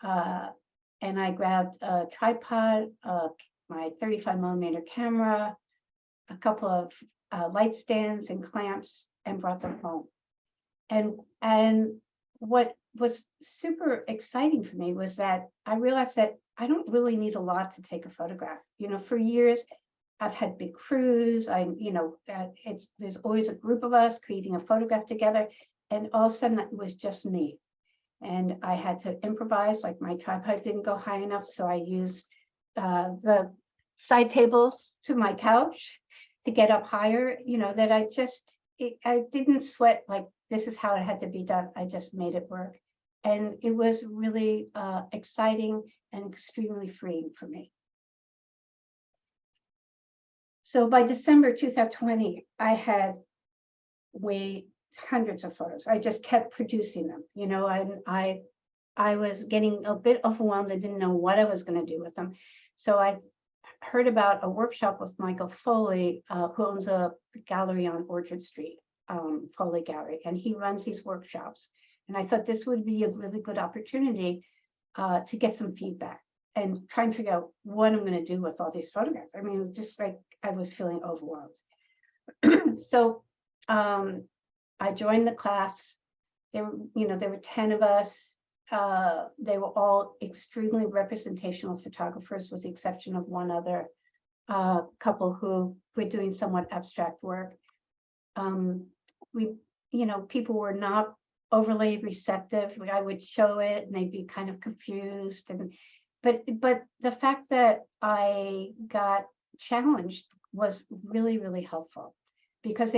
and I grabbed a tripod, my 35mm camera, a couple of light stands and clamps, and brought them home. And what was super exciting for me was that I realized that I don't really need a lot to take a photograph. You know, for years, I've had big crews. There's always a group of us creating a photograph together, and all of a sudden it was just me. And I had to improvise, like my tripod didn't go high enough, so I used the side tables to my couch to get up higher. You know, that I didn't sweat like this is how it had to be done. I just made it work. And it was really exciting and extremely freeing for me. So by December 2020, I had hundreds of photos. I just kept producing them, you know, and I was getting a bit overwhelmed. I didn't know what I was going to do with them. So I heard about a workshop with Michael Foley, who owns a gallery on Orchard Street, Foley Gallery, and he runs these workshops. And I thought this would be a really good opportunity to get some feedback and try and figure out what I'm going to do with all these photographs. I mean, just like I was feeling overwhelmed. So I joined the class. There were 10 of us. They were all extremely representational photographers, with the exception of one other couple who were doing somewhat abstract work. People were not overly receptive. I would show it and they'd be kind of confused. But the fact that I got challenged was really, really helpful, because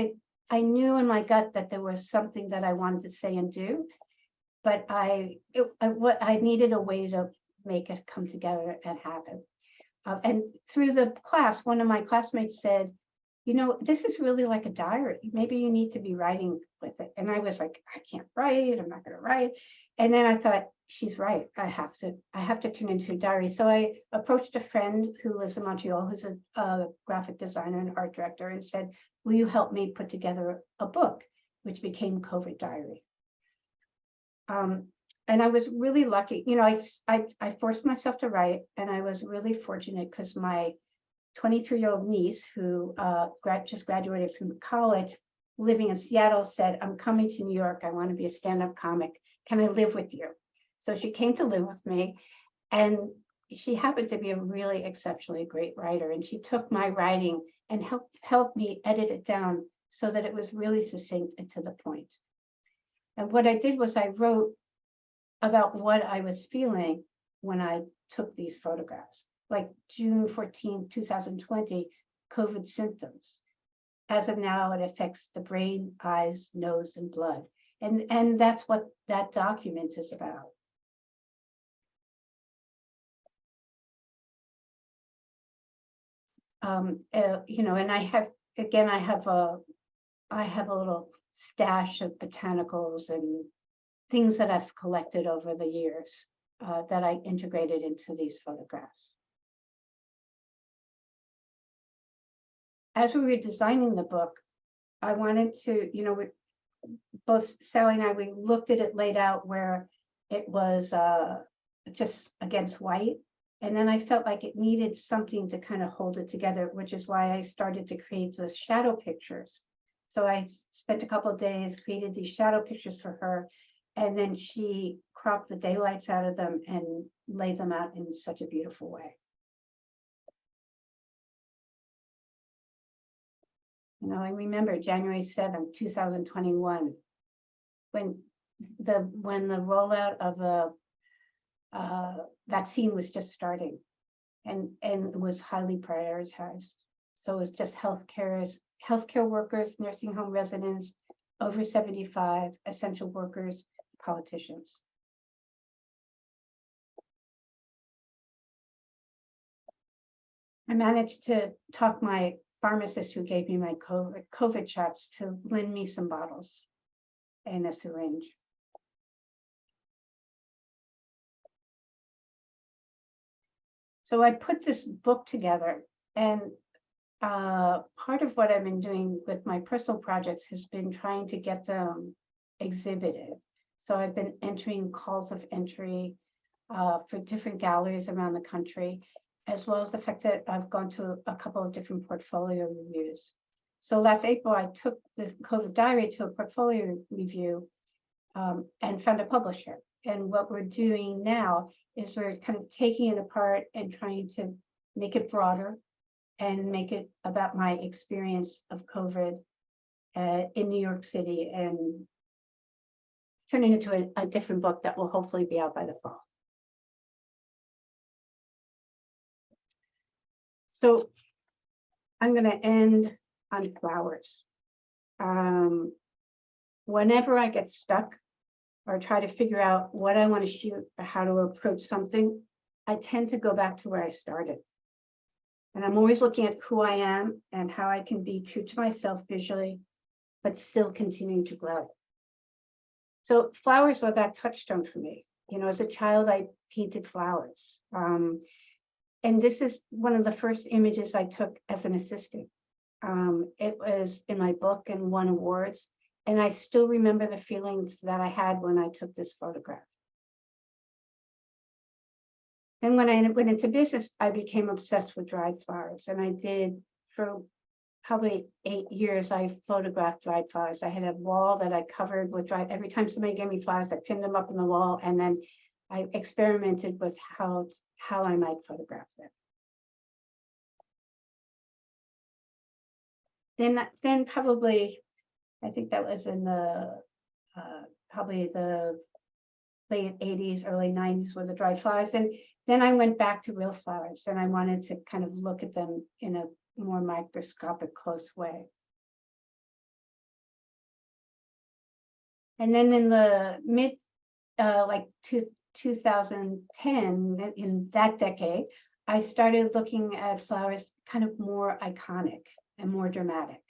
I knew in my gut that there was something that I wanted to say and do. but I needed a way to make it come together and happen. And through the class, one of my classmates said, you know, this is really like a diary. Maybe you need to be writing with it. And I was like, I can't write. I'm not going to write. And then I thought, she's right. I have to turn into a diary. So I approached a friend who lives in Montreal, who's a graphic designer and art director, and said, will you help me put together a book, which became COVID Diary. And I was really lucky. You know, I forced myself to write, and I was really fortunate because my 23-year-old niece, who just graduated from college, living in Seattle, said, I'm coming to New York. I want to be a stand-up comic. Can I live with you? So she came to live with me, and she happened to be a really exceptionally great writer. And she took my writing and helped me edit it down so that it was really succinct and to the point. And what I did was I wrote about what I was feeling when I took these photographs, like June 14, 2020, COVID symptoms. As of now, it affects the brain, eyes, nose, and blood. And that's what that document is about. You know, and I have a little stash of botanicals and things that I've collected over the years that I integrated into these photographs. As we were designing the book, I wanted to, you know, both Sally and I, we looked at it laid out where it was just against white. And then I felt like it needed something to kind of hold it together, which is why I started to create the shadow pictures. So I spent a couple of days, created these shadow pictures for her, and then she cropped the daylights out of them and laid them out in such a beautiful way. You know, I remember January 7th, 2021, when the rollout of a vaccine was just starting, and it was highly prioritized. So it was just healthcare workers, nursing home residents, over 75, essential workers, politicians. I managed to talk my pharmacist who gave me my COVID shots to lend me some bottles and a syringe. So I put this book together, and part of what I've been doing with my personal projects has been trying to get them exhibited. So I've been entering calls of entry for different galleries around the country, as well as the fact that I've gone to a couple of different portfolio reviews. So last April, I took this COVID Diary to a portfolio review and found a publisher. And what we're doing now is we're kind of taking it apart and trying to make it broader and make it about my experience of COVID in New York City, and turning it into a different book that will hopefully be out by the fall. So I'm going to end on flowers. Whenever I get stuck or try to figure out what I want to shoot or how to approach something, I tend to go back to where I started. And I'm always looking at who I am and how I can be true to myself visually, but still continuing to grow. So flowers were that touchstone for me. You know, as a child, I painted flowers. And this is one of the first images I took as an assistant. It was in my book and won awards. And I still remember the feelings that I had when I took this photograph. And when I went into business, I became obsessed with dried flowers. And I did, for probably 8 years, I photographed dried flowers. I had a wall that I covered with dried. Every time somebody gave me flowers, I pinned them up on the wall. And then I experimented with how I might photograph them. Then probably, I think that was in the probably the late 80s, early 90s with the dried flowers. And then I went back to real flowers, and I wanted to kind of look at them in a more microscopic, close way. And then in the mid like 2010, in that decade, I started looking at flowers kind of more iconic and more dramatic.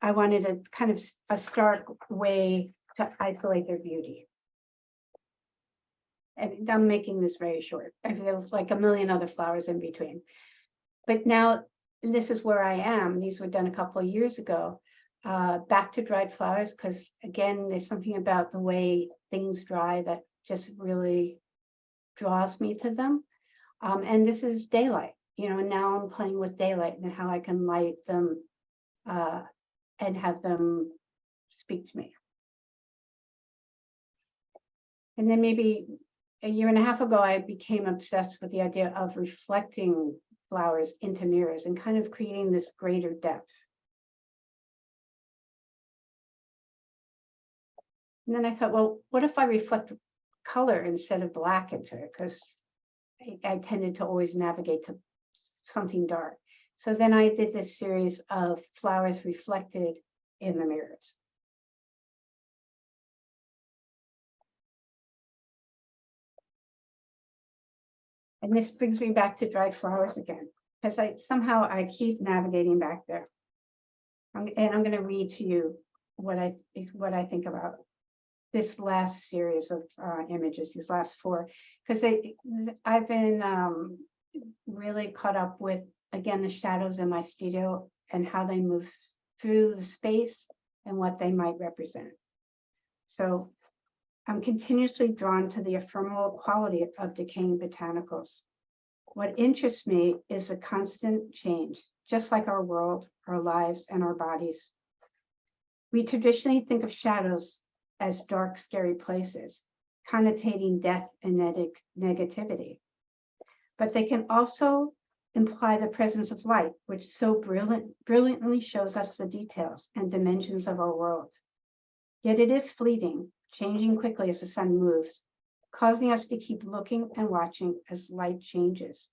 I wanted a kind of a stark way to isolate their beauty. And I'm making this very short. I feel there's like a million other flowers in between. But now this is where I am. These were done a couple of years ago. Back to dried flowers, because again, there's something about the way things dry that just really draws me to them. And this is daylight, you know, and now I'm playing with daylight and how I can light them and have them speak to me. And then maybe a year and a half ago, I became obsessed with the idea of reflecting flowers into mirrors and kind of creating this greater depth. And then I thought, well, what if I reflect color instead of black into it? Because I tended to always navigate to something dark. So then I did this series of flowers reflected in the mirrors. And this brings me back to dried flowers again, because I keep navigating back there. And I'm going to read to you what I think about this last series of images, these last four, because I've been really caught up with, again, the shadows in my studio and how they move through the space and what they might represent. So I'm continuously drawn to the ephemeral quality of decaying botanicals. What interests me is a constant change, just like our world, our lives, and our bodies. We traditionally think of shadows as dark, scary places, connotating death and negativity. But they can also imply the presence of light, which so brilliantly shows us the details and dimensions of our world. Yet it is fleeting, changing quickly as the sun moves, causing us to keep looking and watching as light changes,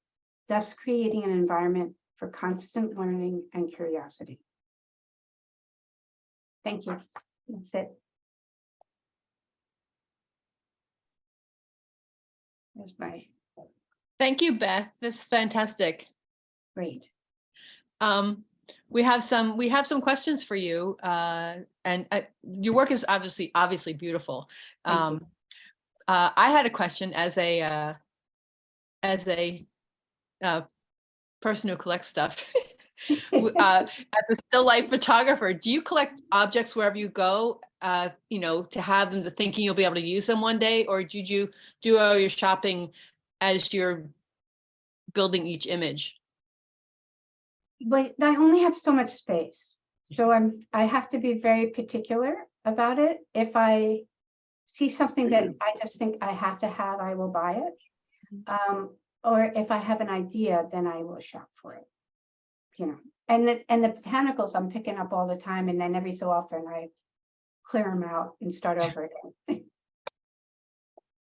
thus creating an environment for constant learning and curiosity. Thank you. That's it. That's my Thank you, Beth. That's fantastic. great. We have some questions for you, and your work is obviously beautiful. Thank you. I had a question as a person who collects stuff. As a still life photographer, do you collect objects wherever you go, you know, to have them, thinking you'll be able to use them one day, or do you do all your shopping as you're building each image? But I only have so much space, so I have to be very particular about it. If I see something that I just think I have to have, I will buy it. Or if I have an idea, then I will shop for it. You know, and the botanicals I'm picking up all the time, and then every so often I clear them out and start over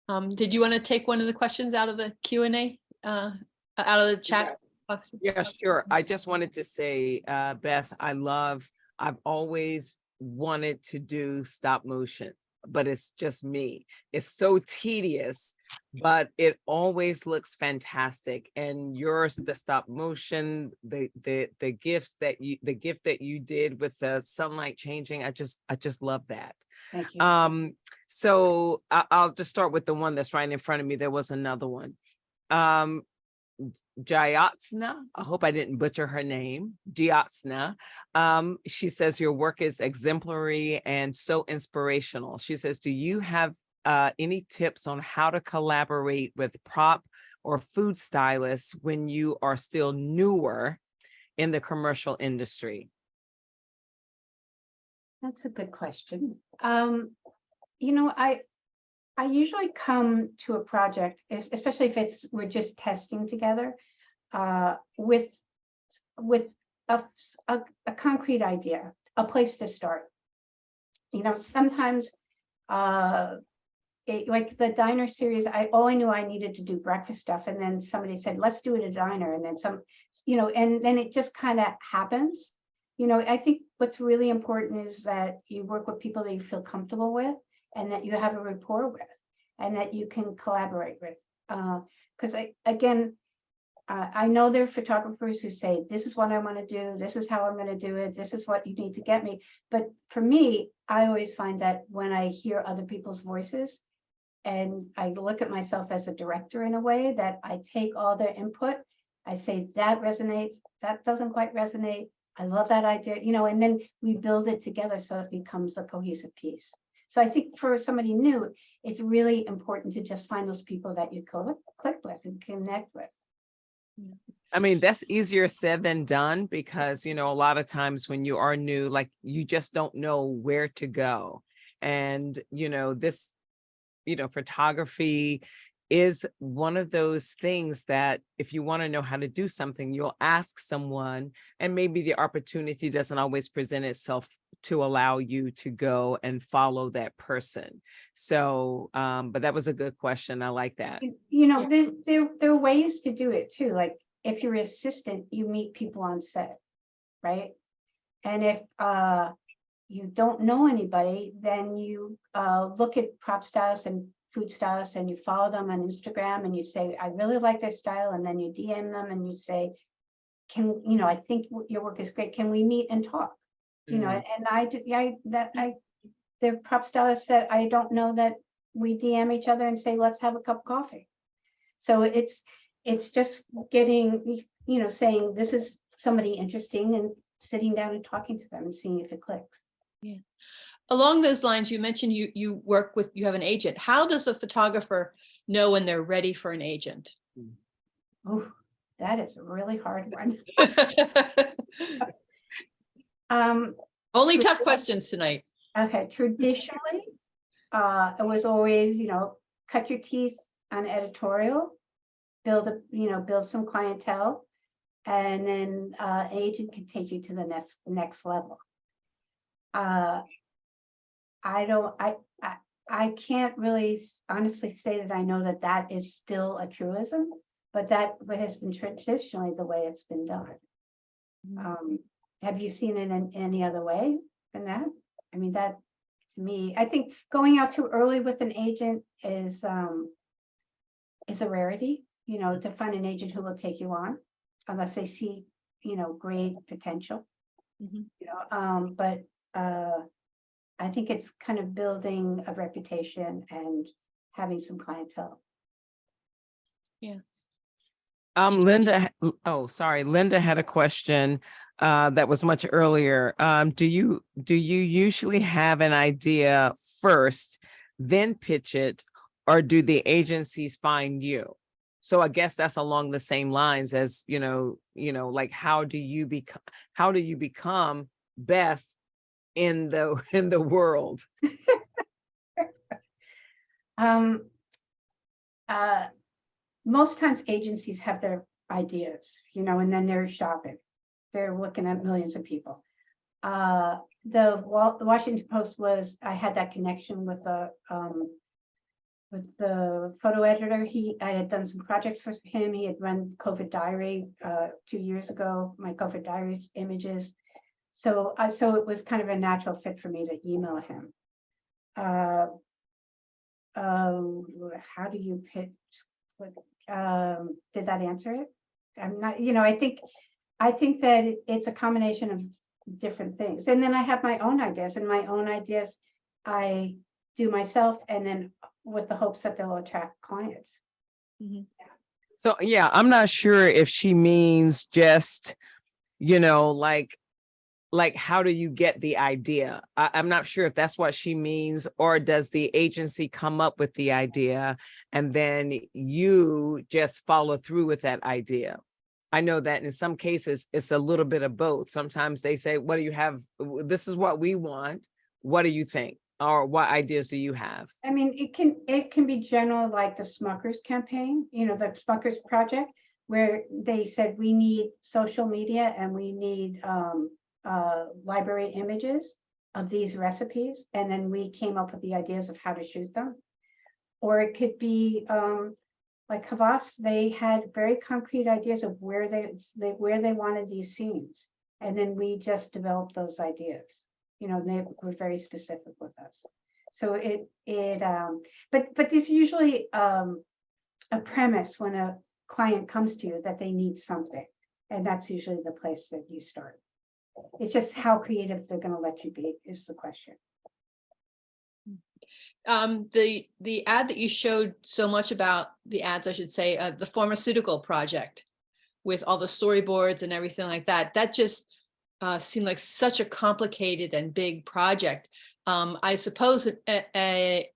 again. Did you want to take one of the questions out of the Q&A, out of the chat box? Yeah, sure. I just wanted to say, Beth, I've always wanted to do stop motion, but it's just me. It's so tedious, but it always looks fantastic. And yours, the stop motion, the gift that you did with the sunlight changing, I just love that. Thank you. So I'll just start with the one that's right in front of me. There was another one. Jayatsna, I hope I didn't butcher her name, Jayatsna. She says your work is exemplary and so inspirational. She says, do you have any tips on how to collaborate with prop or food stylists when you are still newer in the commercial industry? That's a good question. You know, I usually come to a project, especially if we're just testing together, with a concrete idea, a place to start. You know, sometimes like the diner series, all I knew I needed to do breakfast stuff, and then somebody said, let's do it at a diner, and then some, you know, and then it just kind of happens. you know, I think what's really important is that you work with people that you feel comfortable with and that you have a rapport with and that you can collaborate with. Because I know there are photographers who say, this is what I want to do, this is how I'm going to do it, this is what you need to get me. But for me, I always find that when I hear other people's voices and I look at myself as a director in a way, that I take all their input, I say that resonates, that doesn't quite resonate, I love that idea, you know, and then we build it together so it becomes a cohesive piece. So I think for somebody new, it's really important to just find those people that you click with and connect with. I mean, that's easier said than done because, you know, a lot of times when you are new, like you just don't know where to go. And, you know, this, you know, photography is one of those things that if you want to know how to do something, you'll ask someone, and maybe the opportunity doesn't always present itself to allow you to go and follow that person. So, but that was a good question. I like that. You know, there are ways to do it too. Like if you're an assistant, you meet people on set, right? And if you don't know anybody, then you look at prop stylists and food stylists and you follow them on Instagram and you say, I really like their style. And then you DM them and you say, you know, I think your work is great. Can we meet and talk? You know, and there are prop stylists that I don't know that we DM each other and say, let's have a cup of coffee. So it's just getting, you know, saying this is somebody interesting and sitting down and talking to them and seeing if it clicks. Yeah. Along those lines, you mentioned you work with, you have an agent. How does a photographer know when they're ready for an agent? Oh, that is a really hard one. Only tough questions tonight. Okay, traditionally, it was always, you know, cut your teeth on editorial, build some clientele, and then an agent can take you to the next level. I can't really honestly say that I know that that is still a truism, but that has been traditionally the way it's been done. Have you seen it in any other way than that? I mean, that to me, I think going out too early with an agent is a rarity, you know, to find an agent who will take you on unless they see, you know, great potential, you know, but I think it's kind of building a reputation and having some clientele. Yeah. Linda, Linda had a question that was much earlier. Do you usually have an idea first, then pitch it, or do the agencies find you? So I guess that's along the same lines as, you know, like how do you become Beth in the world? Most times agencies have their ideas, you know, and then they're shopping. They're looking at millions of people. The Washington Post I had that connection with the photo editor. I had done some projects for him. He had run COVID Diary 2 years ago, my COVID Diaries images. So it was kind of a natural fit for me to email him. How do you pitch? Did that answer it? I'm not, you know, I think that it's a combination of different things. And then I have my own ideas, and my own ideas I do myself, and then with the hopes that they'll attract clients. So yeah, I'm not sure if she means just, you know, like how do you get the idea? I'm not sure if that's what she means, or does the agency come up with the idea and then you just follow through with that idea? I know that in some cases it's a little bit of both. Sometimes they say, what do you have? This is what we want. What do you think? Or what ideas do you have? I mean, it can be general, like the Smuckers campaign, you know, the Smuckers project, where they said we need social media and we need library images of these recipes, and then we came up with the ideas of how to shoot them. Or it could be like Havas, they had very concrete ideas of where they wanted these scenes, And then we just developed those ideas. You know, they were very specific with us. So but there's usually a premise when a client comes to you that they need something. And that's usually the place that you start. It's just how creative they're going to let you be is the question. The ad that you showed so much about, the ads, I should say, the pharmaceutical project with all the storyboards and everything like that, that just seemed like such a complicated and big project. I suppose a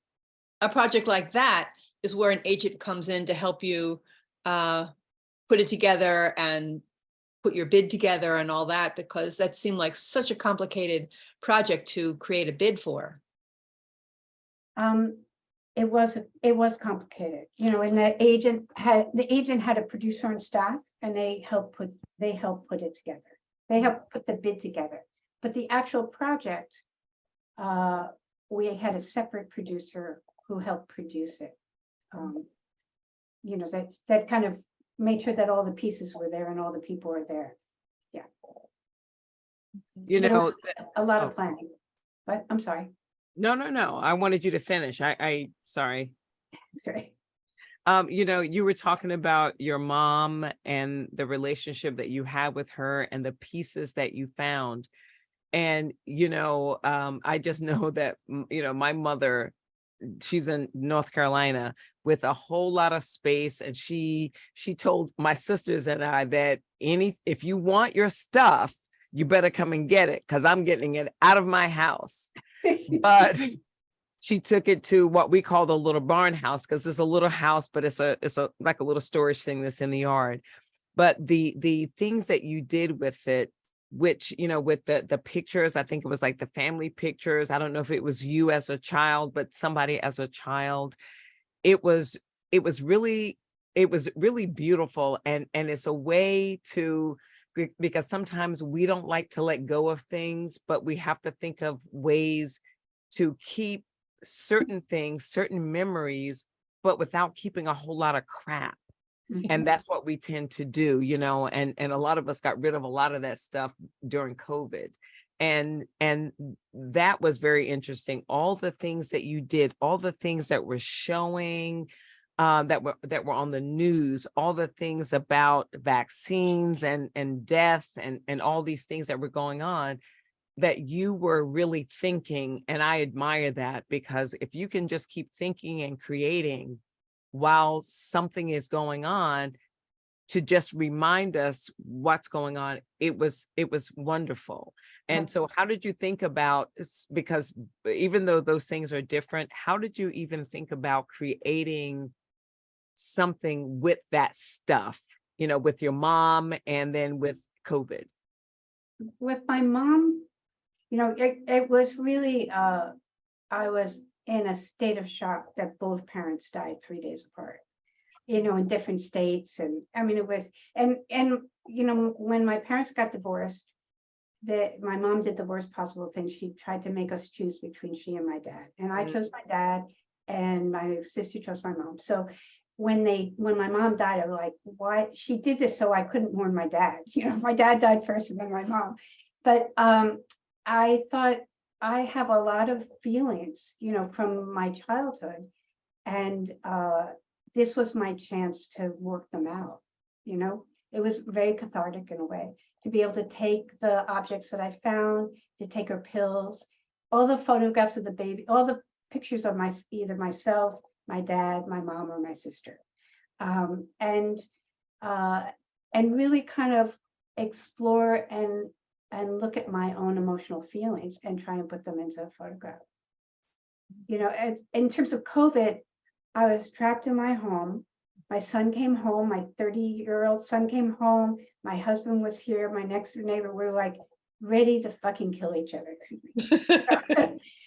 project like that is where an agent comes in to help you put it together and put your bid together and all that, because that seemed like such a complicated project to create a bid for. It was complicated, you know, and the agent had a producer on staff, and they helped put it together. They helped put the bid together. But the actual project, we had a separate producer who helped produce it. You know, that kind of made sure that all the pieces were there and all the people were there. Yeah. You There know, was a lot oh. of planning, but I'm sorry. No. I wanted you to finish. Sorry. Sorry. You know, you were talking about your mom and the relationship that you had with her and the pieces that you found. And, you know, I just know that, you know, my mother, she's in North Carolina with a whole lot of space. And she told my sisters and I that if you want your stuff, you better come and get it, because I'm getting it out of my house. But she took it to what we call the little barn house, because it's a little house, but it's a like a little storage thing that's in the yard. But the things that you did with it, which, you know, with the pictures, I think it was like the family pictures. I don't know if it was you as a child, but somebody as a child. It was really beautiful. And it's a way to, because sometimes we don't like to let go of things, but we have to think of ways to keep certain things, certain memories, but without keeping a whole lot of crap. And that's what we tend to do, you know, and a lot of us got rid of a lot of that stuff during COVID. And that was very interesting. All the things that you did, all the things that were showing, that were on the news, all the things about vaccines and death and all these things that were going on, that you were really thinking. And I admire that, because if you can just keep thinking and creating while something is going on, to just remind us what's going on, it was wonderful. And so how did you think about, because even though those things are different, how did you even think about creating something with that stuff, you know, with your mom and then with COVID? With my mom, you know, it was really, I was in a state of shock that both parents died 3 days apart, you know, in different states. And I mean, it was, and, you know, when my parents got divorced, my mom did the worst possible thing. She tried to make us choose between she and my dad. And I chose my dad, and my sister chose my mom. So when my mom died, I was like, why? She did this so I couldn't mourn my dad. You know, my dad died first and then my mom. But I thought, I have a lot of feelings, you know, from my childhood. And this was my chance to work them out, you know. It was very cathartic in a way, to be able to take the objects that I found, to take her pills, all the photographs of the baby, all the pictures of either myself, my dad, my mom, or my sister, and really kind of explore and look at my own emotional feelings and try and put them into a photograph. You know, and in terms of COVID, I was trapped in my home. My son came home, my 30-year-old son came home. My husband was here, my next door neighbor. We were like ready to fucking kill each other.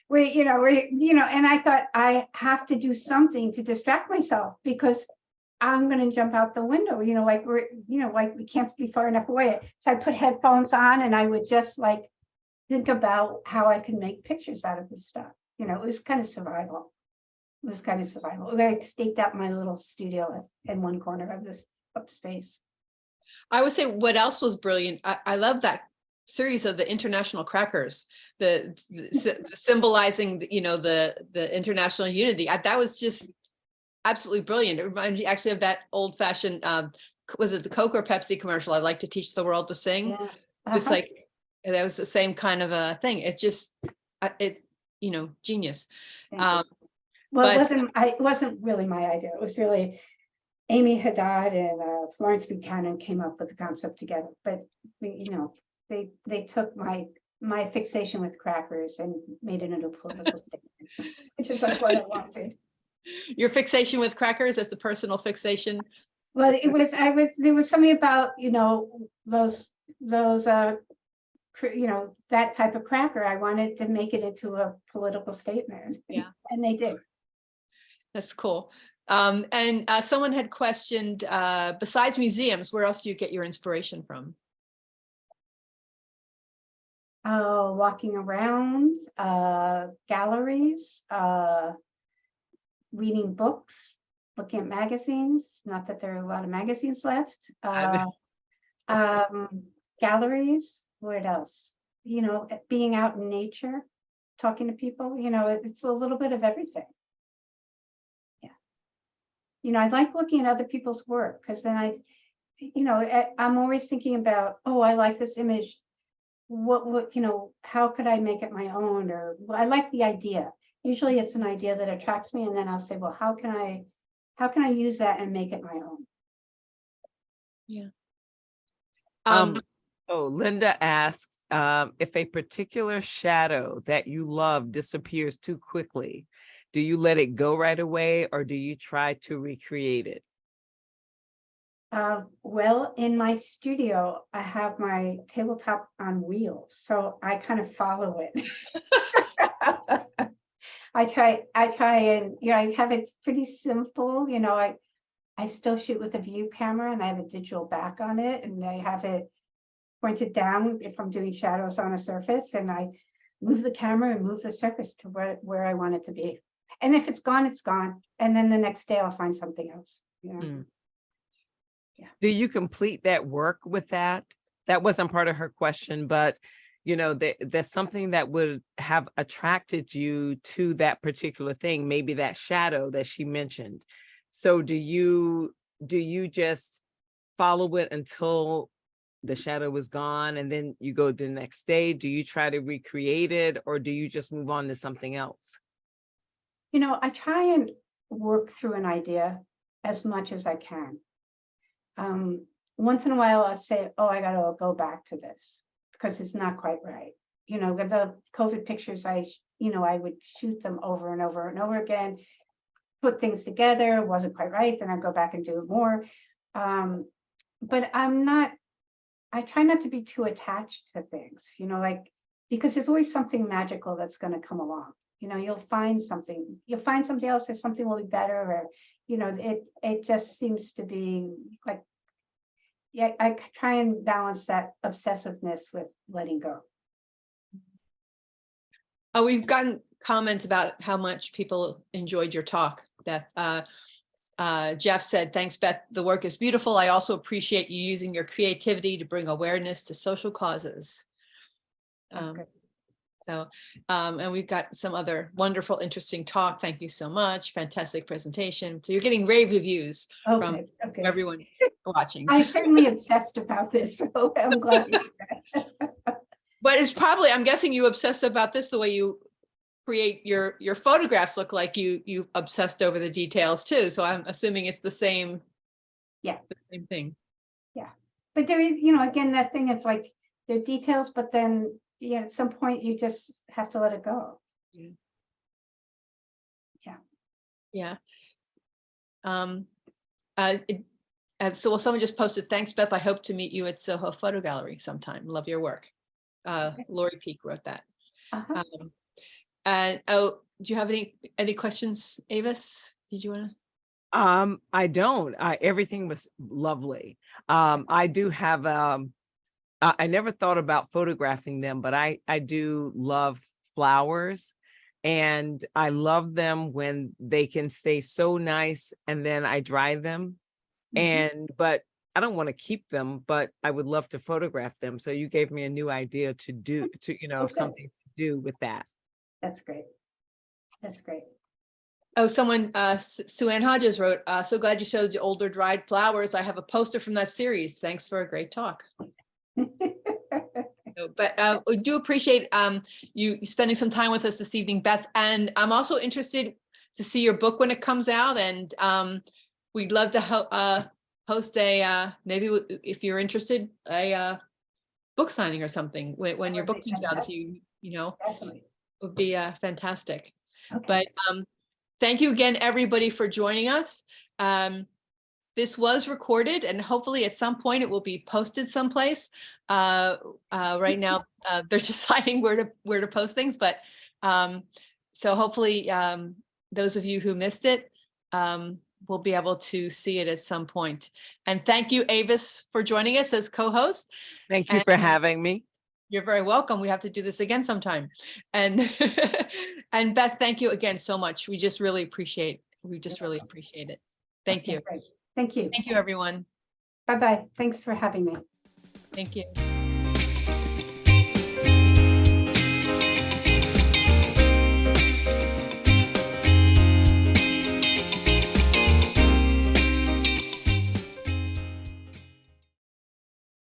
And I thought, I have to do something to distract myself, because I'm going to jump out the window, you know, like we can't be far enough away. So I put headphones on and I would just like think about how I could make pictures out of this stuff. You know, it was kind of survival. I staked out my little studio in one corner of this space. I would say what else was brilliant. I love that series of the international crackers, symbolizing, you know, the international unity. That was just absolutely brilliant. It reminds me actually of that old fashioned, was it the Coke or Pepsi commercial? I like to teach the world to sing. Yeah. It's Uh-huh. like, that was the same kind of a thing. It's just, you know, genius. Thank you. Um, Well, but it wasn't really my idea. It was really Amy Haddad and Florence Buchanan came up with the concept together. But you know, they took my fixation with crackers and made it into a political statement, which is like what I wanted. your fixation with crackers as the personal fixation. Well, there was something about, you know, those you know, that type of cracker. I wanted to make it into a political statement. Yeah. And they did. That's cool. And someone had questioned, besides museums, where else do you get your inspiration from? Walking around, galleries, reading books, looking at magazines. Not that there are a lot of magazines left. Galleries. What else? You know, being out in nature, talking to people. You know, it's a little bit of everything. Yeah. You know, I like looking at other people's work because then you know, I'm always thinking about, oh, I like this image. What, you know, how could I make it my own? Or well, I like the idea. Usually it's an idea that attracts me, and then I'll say, well, how can I use that and make it my own? Yeah. Oh, Linda asks, if a particular shadow that you love disappears too quickly, do you let it go right away or do you try to recreate it? Well, in my studio, I have my tabletop on wheels, so I kind of follow it. I try and, you know, I have it pretty simple. You know, I still shoot with a view camera and I have a digital back on it, and I have it pointed down if I'm doing shadows on a surface, and I move the camera and move the surface to where I want it to be. And if it's gone, it's gone. And then the next day I'll find something else, you know. Mm. Yeah. Do you complete that work with that? That wasn't part of her question, but you know, there's something that would have attracted you to that particular thing, maybe that shadow that she mentioned. So do you just follow it until the shadow is gone and then you go to the next day? Do you try to recreate it or do you just move on to something else? You know, I try and work through an idea as much as I can. Once in a while I'll say, oh, I gotta go back to this because it's not quite right. You know, with the COVID pictures, I would shoot them over and over and over again, put things together, it wasn't quite right, then I'd go back and do it more. But I try not to be too attached to things, you know, like, because there's always something magical that's going to come along. You know, you'll find something else, or something will be better, or, you know, it just seems to be like, yeah, I try and balance that obsessiveness with letting go. Oh, we've gotten comments about how much people enjoyed your talk, Beth. Jeff said, thanks, Beth. The work is beautiful. I also appreciate you using your creativity to bring awareness to social causes. And we've got some other wonderful, interesting talk. Thank you so much. Fantastic presentation. So you're getting rave reviews from everyone watching. I'm certainly obsessed about this, so I'm glad you did that. But it's probably, I'm guessing you obsess about this the way you create your photographs look like you obsessed over the details too. So I'm assuming it's the same. Yeah. The same thing. Yeah. But there is, you know, again, that thing, it's like they're details, but then, yeah, at some point you just have to let it go. Yeah. Yeah. Yeah. So someone just posted, thanks, Beth. I hope to meet you at Soho Photo Gallery sometime. Love your work. Lori Peak wrote that. Uh-huh. And do you have any questions, Avis? Did you want to? I don't. Everything was lovely. I do have I never thought about photographing them, but I do love flowers, and I love them when they can stay so nice and then I dry them. Mhm. But I don't want to keep them, but I would love to photograph them. So you gave me a new idea to do, Okay. something to do with that. That's great. That's great. Oh, someone, Sue Ann Hodges wrote, so glad you showed the older dried flowers. I have a poster from that series. Thanks for a great talk. But we do appreciate you spending some time with us this evening, Beth. And I'm also interested to see your book when it comes out. And we'd love to host a, maybe if you're interested, a book signing or something when your book comes out, if you know, Definitely. would be fantastic. Okay. But thank you again, everybody, for joining us. This was recorded and hopefully at some point it will be posted someplace. Right now, they're deciding where to post things, but so hopefully those of you who missed it will be able to see it at some point. And thank you, Avis, for joining us as co-host. Thank you for having me. You're very welcome. We have to do this again sometime. And and Beth, thank you again so much. We just really appreciate it. Thank you. Great. Thank you. Thank you, everyone. Bye-bye. Thanks for having me. Thank you.